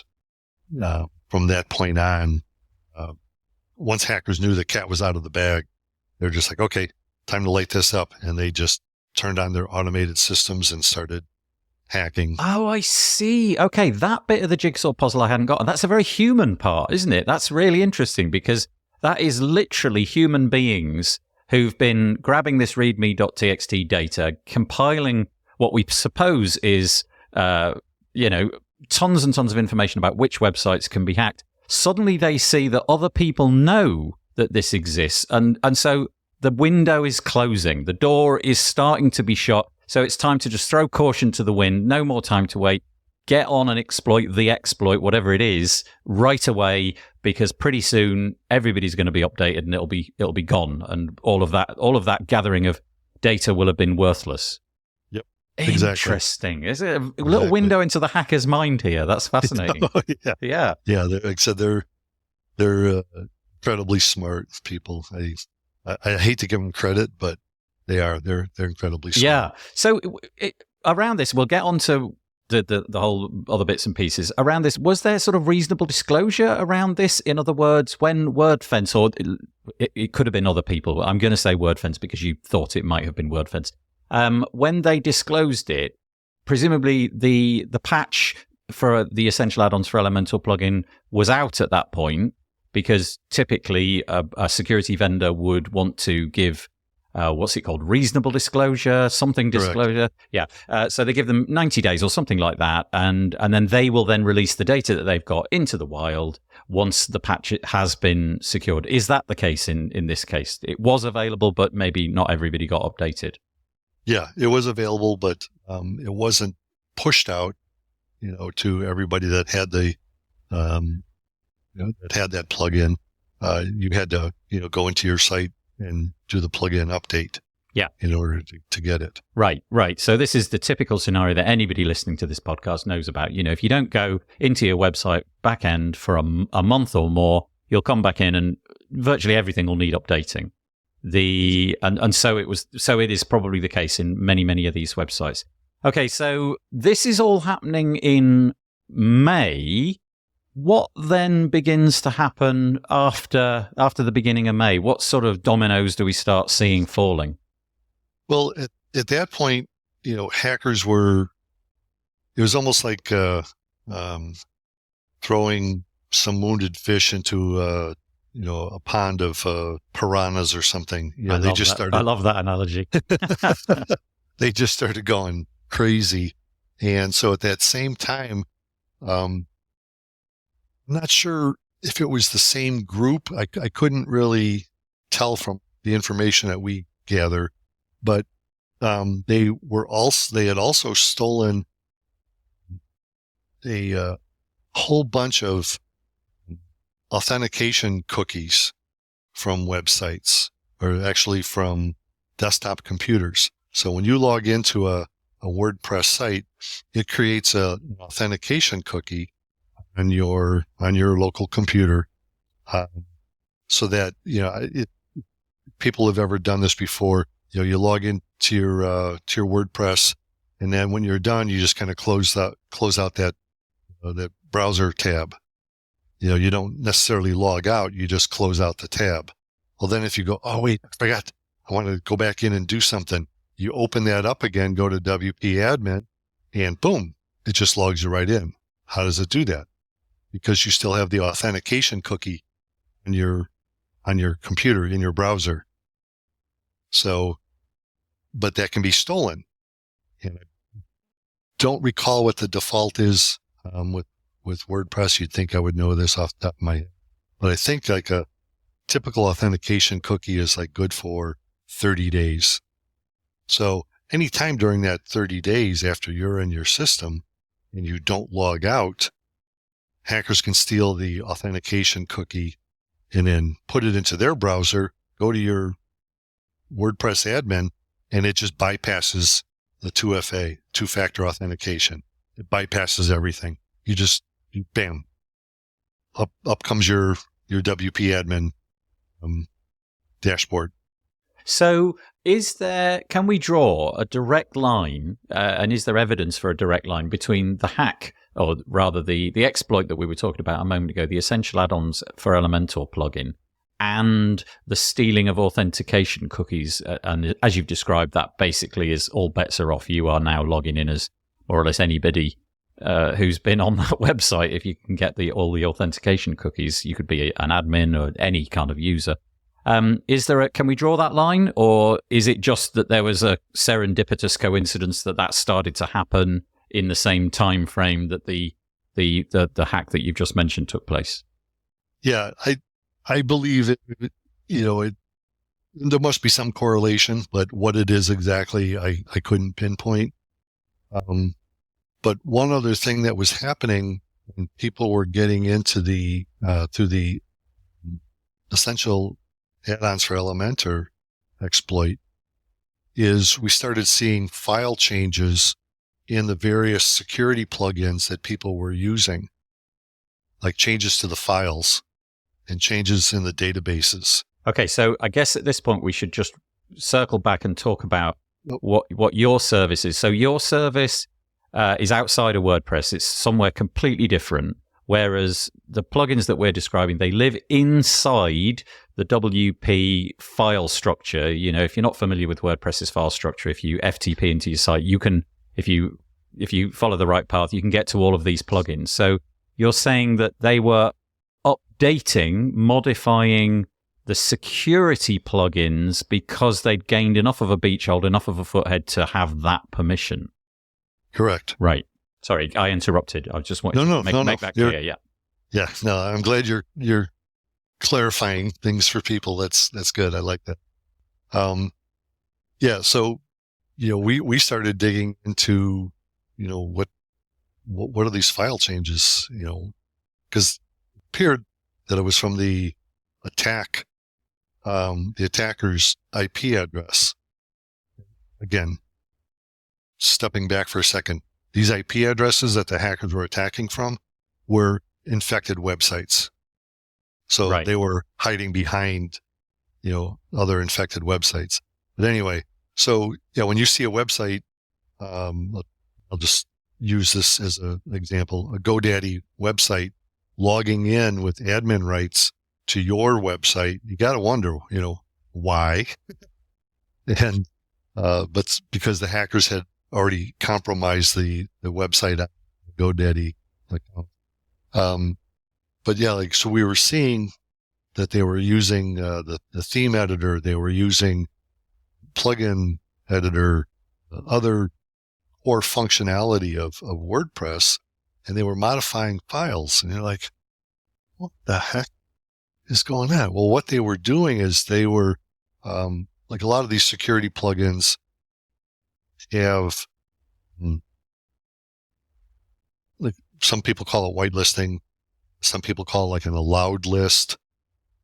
from that point on, once hackers knew the cat was out of the bag, they're just like, okay, time to light this up. And they just turned on their automated systems and started hacking. Oh, I see. Okay, that bit of the jigsaw puzzle I hadn't got. And that's a very human part, isn't it? That's really interesting, because that is literally human beings who've been grabbing this readme.txt data, compiling what we suppose is, tons and tons of information about which websites can be hacked. Suddenly they see that other people know that this exists. And so the window is closing. The door is starting to be shut. So it's time to just throw caution to the wind. No more time to wait. Get on and exploit the exploit, whatever it is, right away, because pretty soon everybody's going to be updated and it'll be gone. And all of that gathering of data will have been worthless. Yep. Exactly. Interesting. Is it a little window into the hacker's mind here? That's fascinating. Yeah. Like I said, they're incredibly smart people. I hate to give them credit, but they're incredibly smart. Yeah. So around this, we'll get on to the whole other bits and pieces around this. Was there sort of reasonable disclosure around this? In other words, when WordFence, or it could have been other people, I'm going to say WordFence because you thought it might have been WordFence. When they disclosed it, presumably the patch for the Essential Add-ons for Elementor plugin was out at that point, because typically a security vendor would want to give what's it called? Reasonable disclosure, something disclosure. Correct. Yeah. So they give them 90 days or something like that. And then they will then release the data that they've got into the wild once the patch has been secured. Is that the case in this case? It was available, but maybe not everybody got updated. Yeah, it was available, but it wasn't pushed out, to everybody that had that had that plugin. You had to, go into your site and do the plugin update. Yeah. In order to get it. Right. So this is the typical scenario that anybody listening to this podcast knows about. If you don't go into your website back end for a month or more, you'll come back in and virtually everything will need updating. So it is probably the case in many of these websites. Okay, so this is all happening in May. What then begins to happen after the beginning of May? What sort of dominoes do we start seeing falling? Well, at that point, hackers were. It was almost like throwing some wounded fish into a pond of piranhas or something. I love that analogy. They just started going crazy, and so at that same time, I'm not sure if it was the same group. I couldn't really tell from the information that we gather, but they had also stolen a whole bunch of authentication cookies from websites, or actually from desktop computers. So when you log into a WordPress site, it creates an authentication cookie on your local computer, so that people have ever done this before. You log into your WordPress, and then when you're done, you just kind of close out that browser tab. You don't necessarily log out; you just close out the tab. Well, then if you go, oh wait, I forgot, I want to go back in and do something. You open that up again, go to WP admin, and boom, it just logs you right in. How does it do that? Because you still have the authentication cookie on your computer, in your browser. So, but that can be stolen. And I don't recall what the default is with WordPress. You'd think I would know this off the top of my head. But I think like a typical authentication cookie is like good for 30 days. So anytime during that 30 days after you're in your system and you don't log out, hackers can steal the authentication cookie and then put it into their browser, go to your WordPress admin, and it just bypasses the 2FA, two-factor authentication. It bypasses everything. Bam, up comes your WP admin dashboard. So can we draw a direct line, and is there evidence for a direct line between the hack, or rather the exploit that we were talking about a moment ago, the Essential Add-ons for Elementor plugin, and the stealing of authentication cookies? And as you've described, that basically is all bets are off. You are now logging in as more or less anybody who's been on that website. If you can get all the authentication cookies, you could be an admin or any kind of user. Can we draw that line, or is it just that there was a serendipitous coincidence that started to happen in the same time frame that the hack that you've just mentioned took place? Yeah, I believe it. There must be some correlation, but what it is exactly, I couldn't pinpoint. But one other thing that was happening when people were getting into through the essential add-ons for Elementor exploit is we started seeing file changes in the various security plugins that people were using, like changes to the files and changes in the databases. Okay, so I guess at this point we should just circle back and talk about what your service is. So your service is outside of WordPress. It's somewhere completely different, whereas the plugins that we're describing, they live inside the WP file structure. If you're not familiar with WordPress's file structure, if you FTP into your site, you can, if you follow the right path, you can get to all of these plugins. So you're saying that they were updating, modifying the security plugins because they'd gained enough of a beachhead, enough of a foothead to have that permission. Correct. Right. Sorry, I interrupted. I just wanted to make that clear. Yeah. Yeah. No, I'm glad you're clarifying things for people. That's good. I like that. Yeah. So, we started digging into, what are these file changes? Because it appeared that it was from the attacker's IP address. Again, stepping back for a second, these IP addresses that the hackers were attacking from were infected websites. So right. They were hiding behind, other infected websites. But anyway, so when you see a website, I'll just use this as an example, a GoDaddy website logging in with admin rights to your website, you got to wonder, why? And, but because the hackers had already compromised the website GoDaddy account. But yeah, so we were seeing that they were using, the theme editor, they were using plugin editor, other core functionality of WordPress, and they were modifying files. And you're like, what the heck is going on? Well, what they were doing is they were, like a lot of these security plugins have, like some people call it whitelisting. Some people call it like an allowed list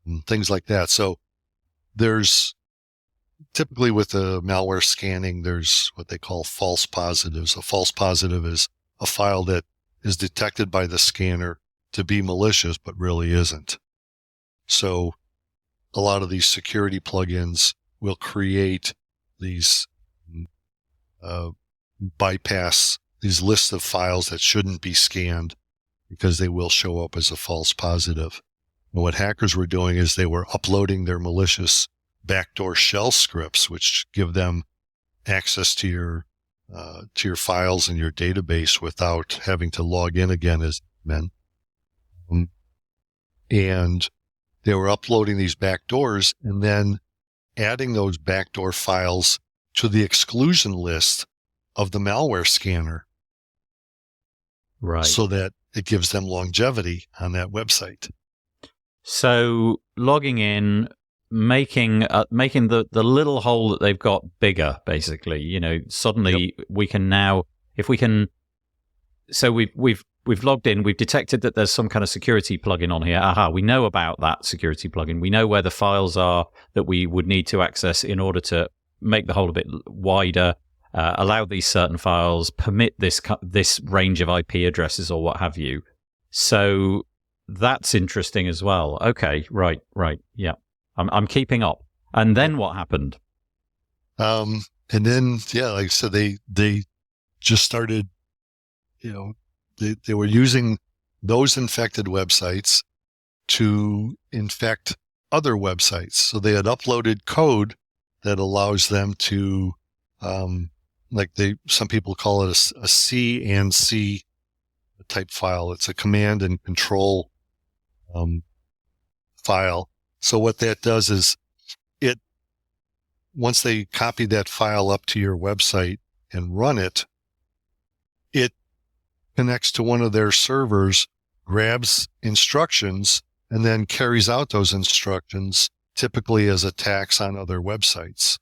and things like that. So there's typically with the malware scanning, there's what they call false positives. A false positive is a file that is detected by the scanner to be malicious, but really isn't. So a lot of these security plugins will create these bypass these lists of files that shouldn't be scanned because they will show up as a false positive. And what hackers were doing is they were uploading their malicious backdoor shell scripts, which give them access to your files and your database without having to log in again as men. And they were uploading these backdoors and then adding those backdoor files to the exclusion list of the malware scanner. Right. So that it gives them longevity on that website. So logging in, making the little hole that they've got bigger, basically. Suddenly we can now, if we can. So we've logged in. We've detected that there's some kind of security plugin on here. Aha! We know about that security plugin. We know where the files are that we would need to access in order to make the hole a bit wider. Allow these certain files, permit this range of IP addresses or what have you. So that's interesting as well. Okay, right, yeah, I'm keeping up. And then what happened? And then like I said, they just started, they were using those infected websites to infect other websites. So they had uploaded code that allows them to some people call it a C and C type file. It's a command and control file. So what that does is once they copy that file up to your website and run it, it connects to one of their servers, grabs instructions, and then carries out those instructions, typically as attacks on other websites.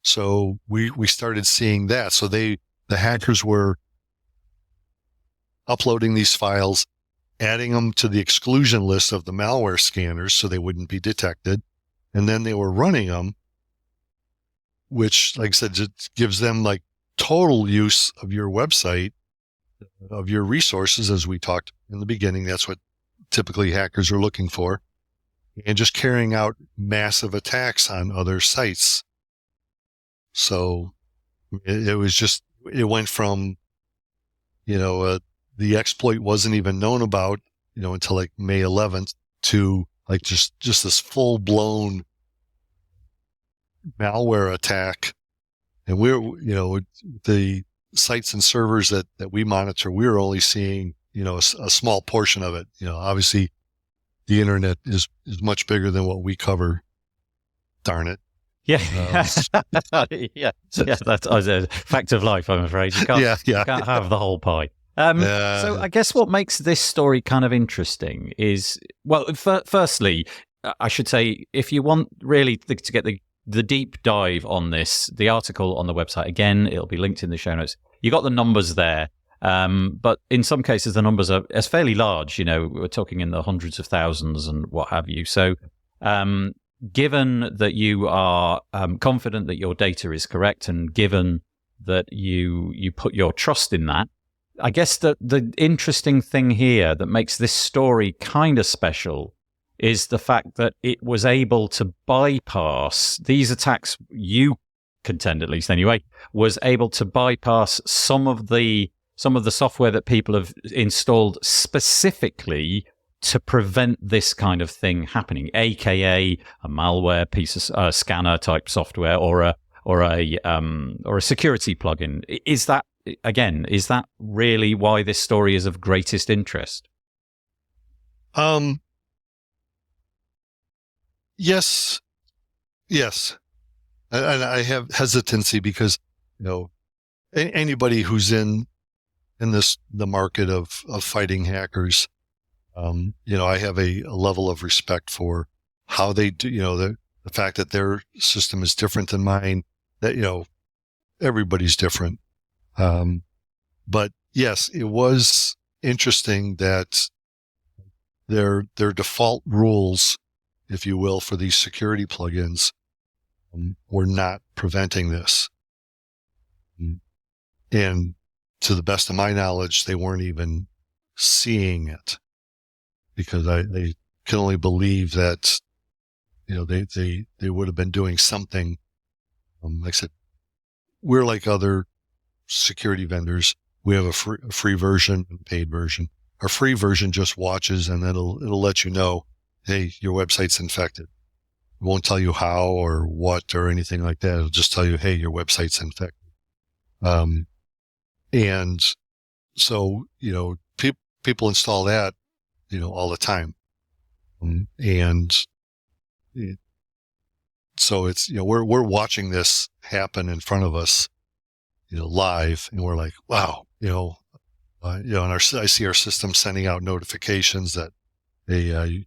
So we started seeing that. So the hackers were uploading these files, adding them to the exclusion list of the malware scanners so they wouldn't be detected. And then they were running them, which, like I said, just gives them like total use of your website, of your resources, as we talked in the beginning. That's what typically hackers are looking for. And just carrying out massive attacks on other sites. So it went from, the exploit wasn't even known about, until like May 11th to like just this full blown malware attack. And the sites and servers that we monitor, we're only seeing, a small portion of it. Obviously the internet is much bigger than what we cover. Darn it. Yeah. Yeah. That's a fact of life, I'm afraid. You can't, you can't have the whole pie. So I guess what makes this story kind of interesting is, well, firstly, I should say, if you want really to get the deep dive on this, the article on the website, again, it'll be linked in the show notes. You got the numbers there. But in some cases, the numbers are fairly large. We're talking in the hundreds of thousands and what have you. So, given that you are confident that your data is correct, and given that you put your trust in that, I guess the interesting thing here that makes this story kind of special is the fact that it was able to bypass these attacks. You contend, at least anyway, was able to bypass some of the software that people have installed specifically to prevent this kind of thing happening, aka a malware piece of scanner type software or a security plugin. Is that really why this story is of greatest interest? Yes. And I have hesitancy because, anybody who's in the market of fighting hackers, I have a level of respect for how they do, the fact that their system is different than mine, that, everybody's different. But yes, it was interesting that their default rules, if you will, for these security plugins, were not preventing this. And to the best of my knowledge, they weren't even seeing it, because they can only believe that, they would have been doing something. Like I said, we're like other security vendors. We have a free version and paid version. Our free version just watches, and then it'll let you know, hey, your website's infected. It won't tell you how or what or anything like that. It'll just tell you, hey, your website's infected. And so, people install that, all the time. And so it's, we're watching this happen in front of us, live, and we're like, wow, and I see our system sending out notifications that, hey,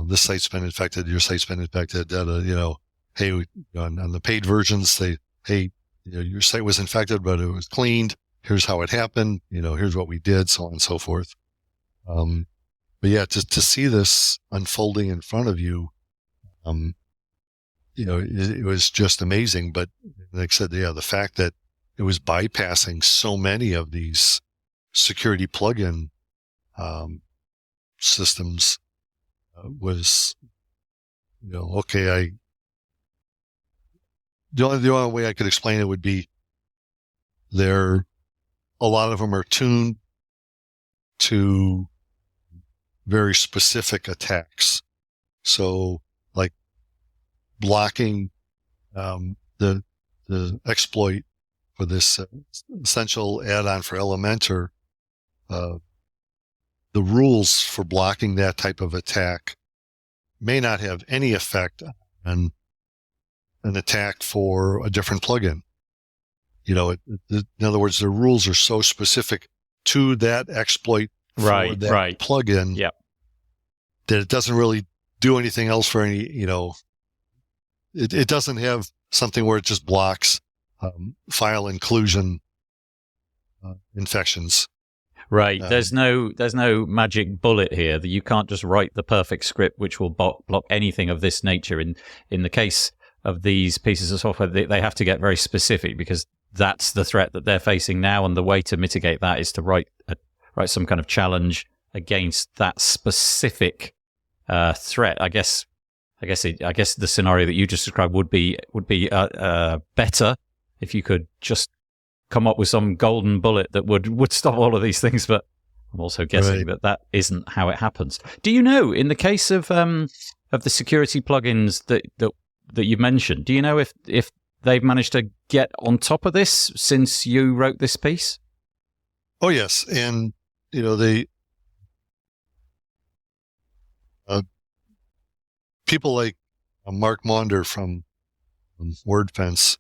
this site's been infected, your site's been infected, hey, on the paid versions, hey, your site was infected, but it was cleaned. Here's how it happened. Here's what we did, so on and so forth. But yeah, to see this unfolding in front of you, it was just amazing. But like I said, the fact that it was bypassing so many of these security plugin systems was, okay. The only way I could explain it would be a lot of them are tuned to very specific attacks. So like blocking the exploit for this essential add-on for Elementor, the rules for blocking that type of attack may not have any effect on an attack for a different plugin. In other words, the rules are so specific to that exploit for that plugin that it doesn't really do anything else for any, it doesn't have something where it just blocks file inclusion infections. Right. There's no magic bullet here that you can't just write the perfect script which will block anything of this nature. In the case of these pieces of software, they have to get very specific because that's the threat that they're facing now, and the way to mitigate that is to write some kind of challenge against that specific threat. I guess the scenario that you just described would be better if you could just come up with some golden bullet that would stop all of these things. But I'm also guessing that isn't how it happens. Do you know, in the case of the security plugins that you mentioned, do you know if they've managed to get on top of this since you wrote this piece? Oh yes, and they people like Mark Maunder from WordFence,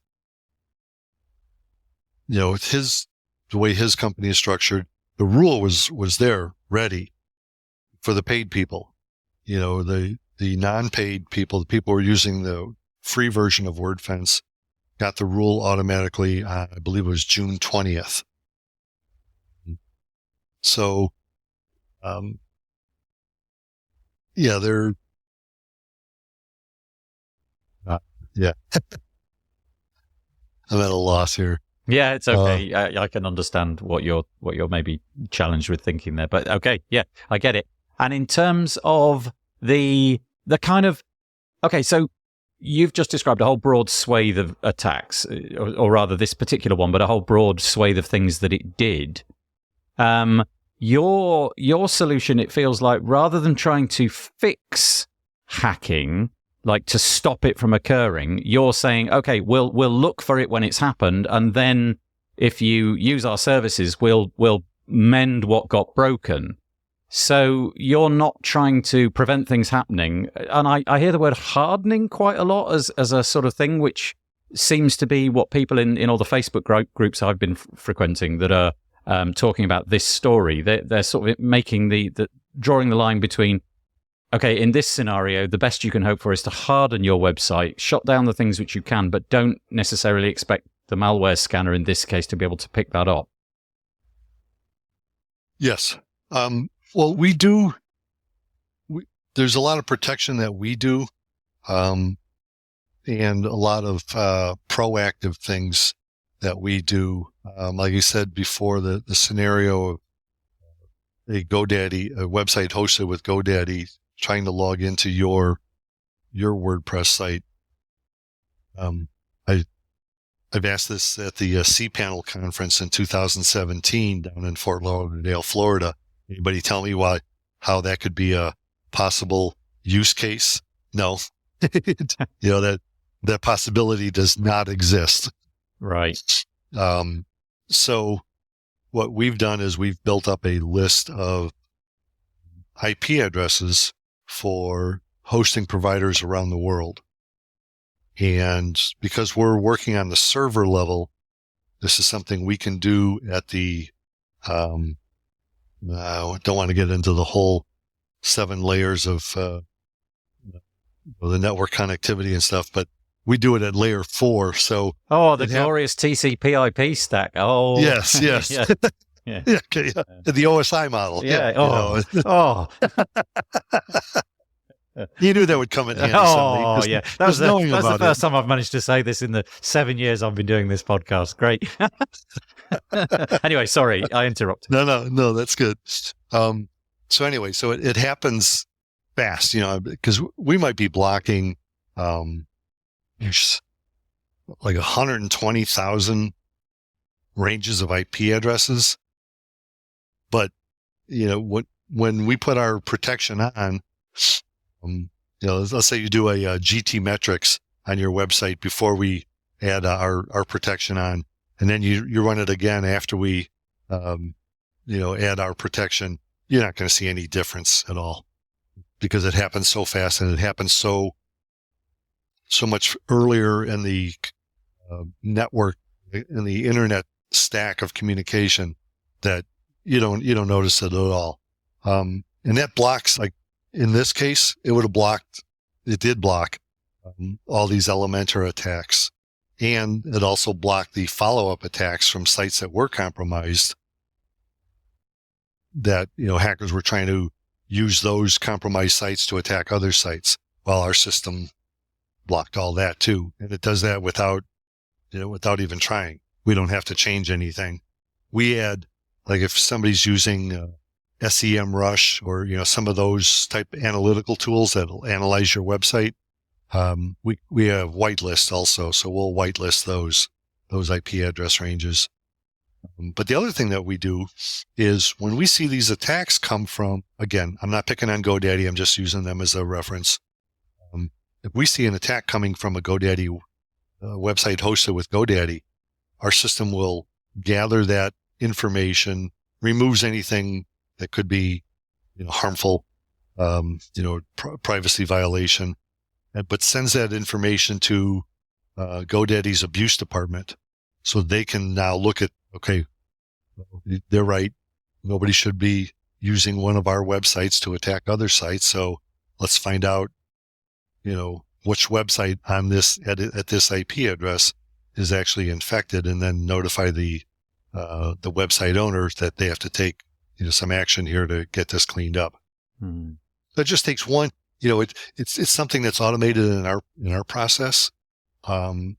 the way his company is structured, the rule was there ready for the paid people. The non-paid people, the people who are using the free version of WordFence, got the rule automatically. I believe it was June 20th. So, they're. Yeah. I'm at a loss here. Yeah, it's okay. I can understand what you're maybe challenged with thinking there, but okay, yeah, I get it. And in terms of the kind of, okay, so you've just described a whole broad swathe of attacks, or rather this particular one, but a whole broad swathe of things that it did. Your solution, it feels like, rather than trying to fix hacking, like to stop it from occurring, you're saying, okay, we'll look for it when it's happened, and then if you use our services, we'll mend what got broken. So you're not trying to prevent things happening. And I hear the word hardening quite a lot as a sort of thing, which seems to be what people in all the Facebook groups I've been frequenting that are talking about this story. They're sort of making drawing the line between, okay, in this scenario, the best you can hope for is to harden your website, shut down the things which you can, but don't necessarily expect the malware scanner in this case to be able to pick that up. Yes. Well, we do. There's a lot of protection that we do, and a lot of proactive things that we do. Like you said before, the scenario of a website hosted with GoDaddy trying to log into your WordPress site. I've asked this at the cPanel conference in 2017 down in Fort Lauderdale, Florida. Anybody tell me how that could be a possible use case? No. That possibility does not exist. Right. So what we've done is we've built up a list of IP addresses for hosting providers around the world. And because we're working on the server level, this is something we can do at the, I don't want to get into the whole 7 layers of the network connectivity and stuff, but we do it at layer 4. So the glorious TCP/IP stack. Oh, yes. yeah. Okay. The OSI model. Yeah. You knew that would come in handy. Oh, yeah. That's the first time I've managed to say this in the 7 years I've been doing this podcast. Great. Anyway, sorry, I interrupted. No, that's good. So anyway, so it happens fast, because we might be blocking like 120,000 ranges of IP addresses. But, when we put our protection on, let's say you do a GT metrics on your website before we add our protection on, and then you run it again after we, add our protection, you're not going to see any difference at all because it happens so fast and it happens so so much earlier in the network, in the internet stack of communication, that you don't notice it at all. And that blocks, like in this case, it did block all these Elementor attacks. And it also blocked the follow-up attacks from sites that were compromised, that, hackers were trying to use those compromised sites to attack other sites. Well, our system blocked all that too. And it does that without even trying. We don't have to change anything. We add, like if somebody's using SEMrush or, some of those type analytical tools that'll analyze your website, we have whitelist also. So we'll whitelist those IP address ranges. But the other thing that we do is when we see these attacks come from, again, I'm not picking on GoDaddy, I'm just using them as a reference. If we see an attack coming from a GoDaddy website hosted with GoDaddy, our system will gather that information, removes anything that could be, harmful, privacy violation, but sends that information to GoDaddy's abuse department, so they can now look at, okay, they're right. Nobody should be using one of our websites to attack other sites. So let's find out, which website on this at this IP address is actually infected, and then notify the website owner that they have to take, some action here to get this cleaned up. That just takes one, it's something that's automated in our process. And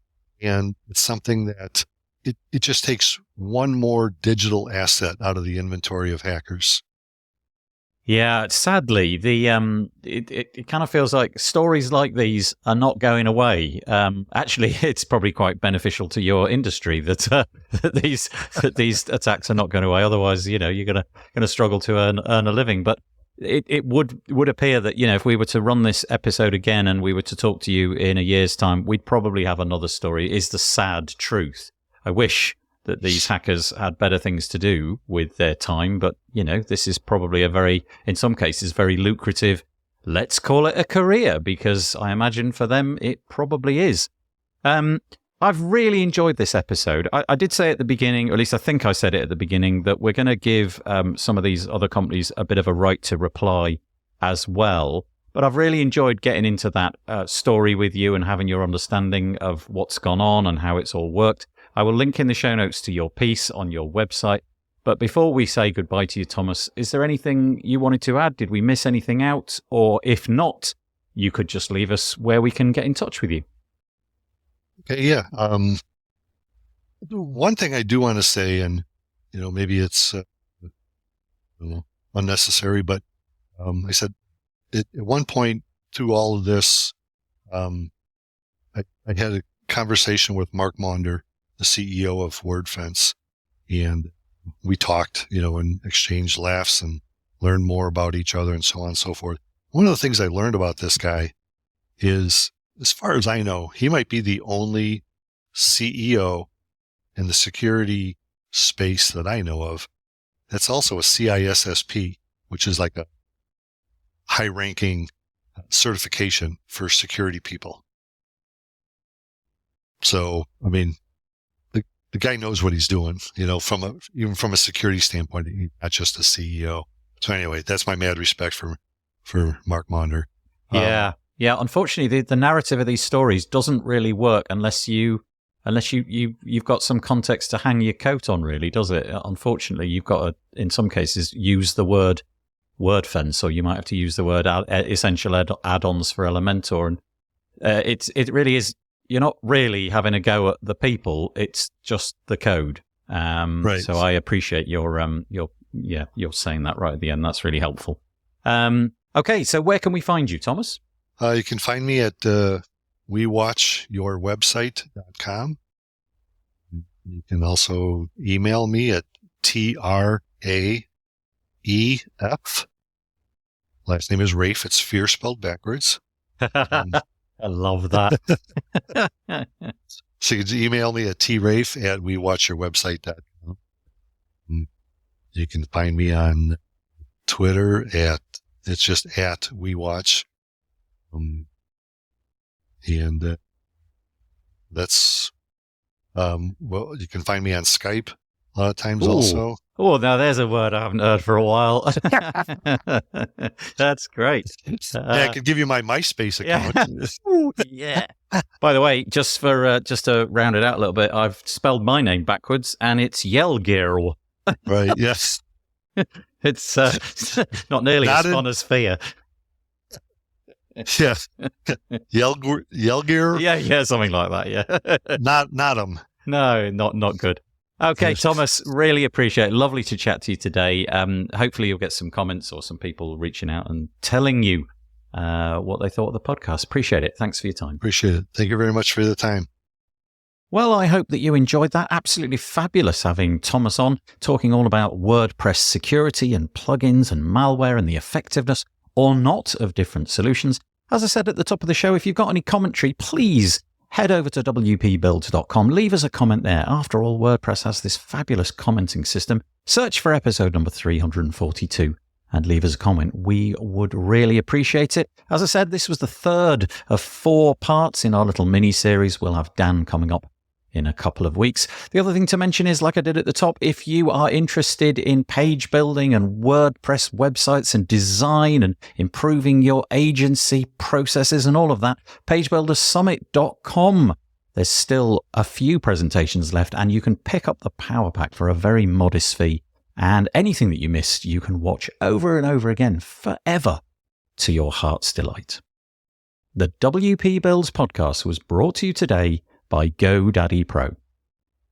it's something that it just takes one more digital asset out of the inventory of hackers. Yeah, sadly, it kind of feels like stories like these are not going away. Actually, it's probably quite beneficial to your industry that these attacks are not going away. Otherwise, you're going to struggle to earn a living. But it would appear that, if we were to run this episode again and we were to talk to you in a year's time, we'd probably have another story. Is the sad truth. I wish that these hackers had better things to do with their time, but, this is probably in some cases, very lucrative, let's call it a career, because I imagine for them it probably is. I've really enjoyed this episode. I did say at the beginning, or at least I think I said it at the beginning, that we're going to give some of these other companies a bit of a right to reply as well. But I've really enjoyed getting into that story with you and having your understanding of what's gone on and how it's all worked. I will link in the show notes to your piece on your website. But before we say goodbye to you, Thomas, is there anything you wanted to add? Did we miss anything out? Or if not, you could just leave us where we can get in touch with you. Okay, yeah. One thing I do want to say, and, maybe it's unnecessary, but I said at one point through all of this, I had a conversation with Mark Maunder, the CEO of WordFence, and we talked, and exchanged laughs and learned more about each other and so on and so forth. One of the things I learned about this guy is, as far as I know, he might be the only CEO in the security space that I know of that's also a CISSP, which is like a high-ranking certification for security people. So, I mean, the guy knows what he's doing, even from a security standpoint, not just a CEO. So anyway, that's my mad respect for Mark Maunder. Yeah. Unfortunately, the narrative of these stories doesn't really work unless you've got some context to hang your coat on, really, does it? Unfortunately, you've got to, in some cases, use the word WordFence, or you might have to use the word essential add-ons for Elementor, and it really is. You're not really having a go at the people; it's just the code. Right. So I appreciate your saying that right at the end. That's really helpful. Okay, so where can we find you, Thomas? You can find me at wewatchyourwebsite.com. You can also email me at TRAEF. Last name is Raef. It's fear spelled backwards. I love that. So you can email me at traef@wewatchyourwebsite.com. You can find me on Twitter it's just @wewatch. And that's, well, you can find me on Skype a lot of times also. Oh, now there's a word I haven't heard for a while. That's great. I could give you my MySpace account. Yeah. By the way, just to round it out a little bit, I've spelled my name backwards, and it's Yelgirl. Right. Yes. It's not nearly as fun as Fear. Yes. Yelgir? Yeah, something like that. Yeah. Not him. No, not good. Okay, Thomas, really appreciate it. Lovely to chat to you today. Hopefully you'll get some comments or some people reaching out and telling you what they thought of the podcast. Appreciate it. Thanks for your time. Appreciate it. Thank you very much for the time. Well, I hope that you enjoyed that. Absolutely fabulous having Thomas on, talking all about WordPress security and plugins and malware and the effectiveness or not of different solutions. As I said at the top of the show, if you've got any commentary, please head over to wpbuilds.com. Leave us a comment there. After all, WordPress has this fabulous commenting system. Search for episode number 342 and leave us a comment. We would really appreciate it. As I said, this was the third of 4 parts in our little mini-series. We'll have Dan coming up in a couple of weeks. The other thing to mention is, like I did at the top, if you are interested in page building and WordPress websites and design and improving your agency processes and all of that, pagebuildersummit.com. There's still a few presentations left, and you can pick up the Power Pack for a very modest fee. And anything that you missed, you can watch over and over again forever to your heart's delight. The WP Builds podcast was brought to you today by GoDaddy Pro.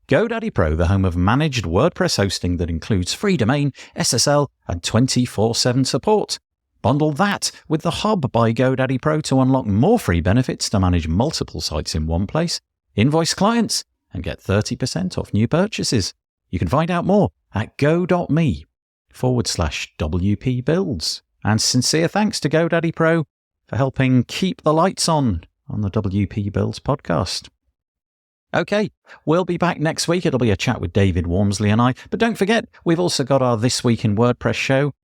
GoDaddy Pro, the home of managed WordPress hosting that includes free domain, SSL, and 24/7 support. Bundle that with the Hub by GoDaddy Pro to unlock more free benefits to manage multiple sites in one place, invoice clients, and get 30% off new purchases. You can find out more at go.me/WP Builds. And sincere thanks to GoDaddy Pro for helping keep the lights on the WP Builds podcast. Okay, we'll be back next week. It'll be a chat with David Wormsley and I. But don't forget, we've also got our This Week in WordPress show,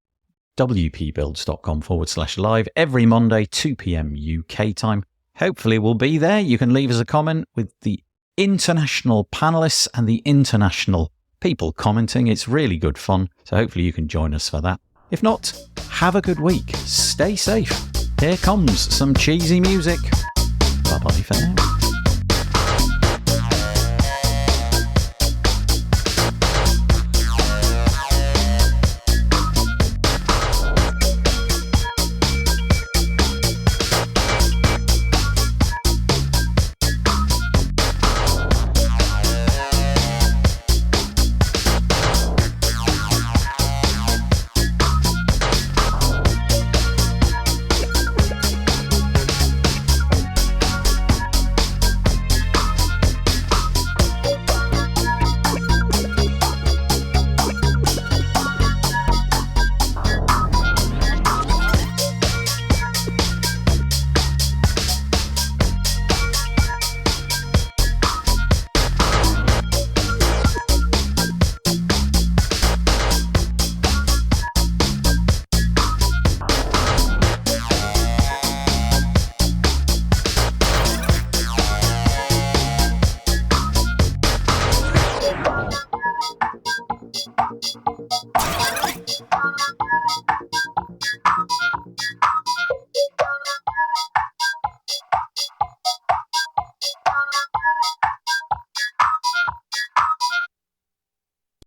wpbuilds.com/live, every Monday, 2 p.m. UK time. Hopefully we'll be there. You can leave us a comment with the international panelists and the international people commenting. It's really good fun. So hopefully you can join us for that. If not, have a good week. Stay safe. Here comes some cheesy music. Bye-bye for now.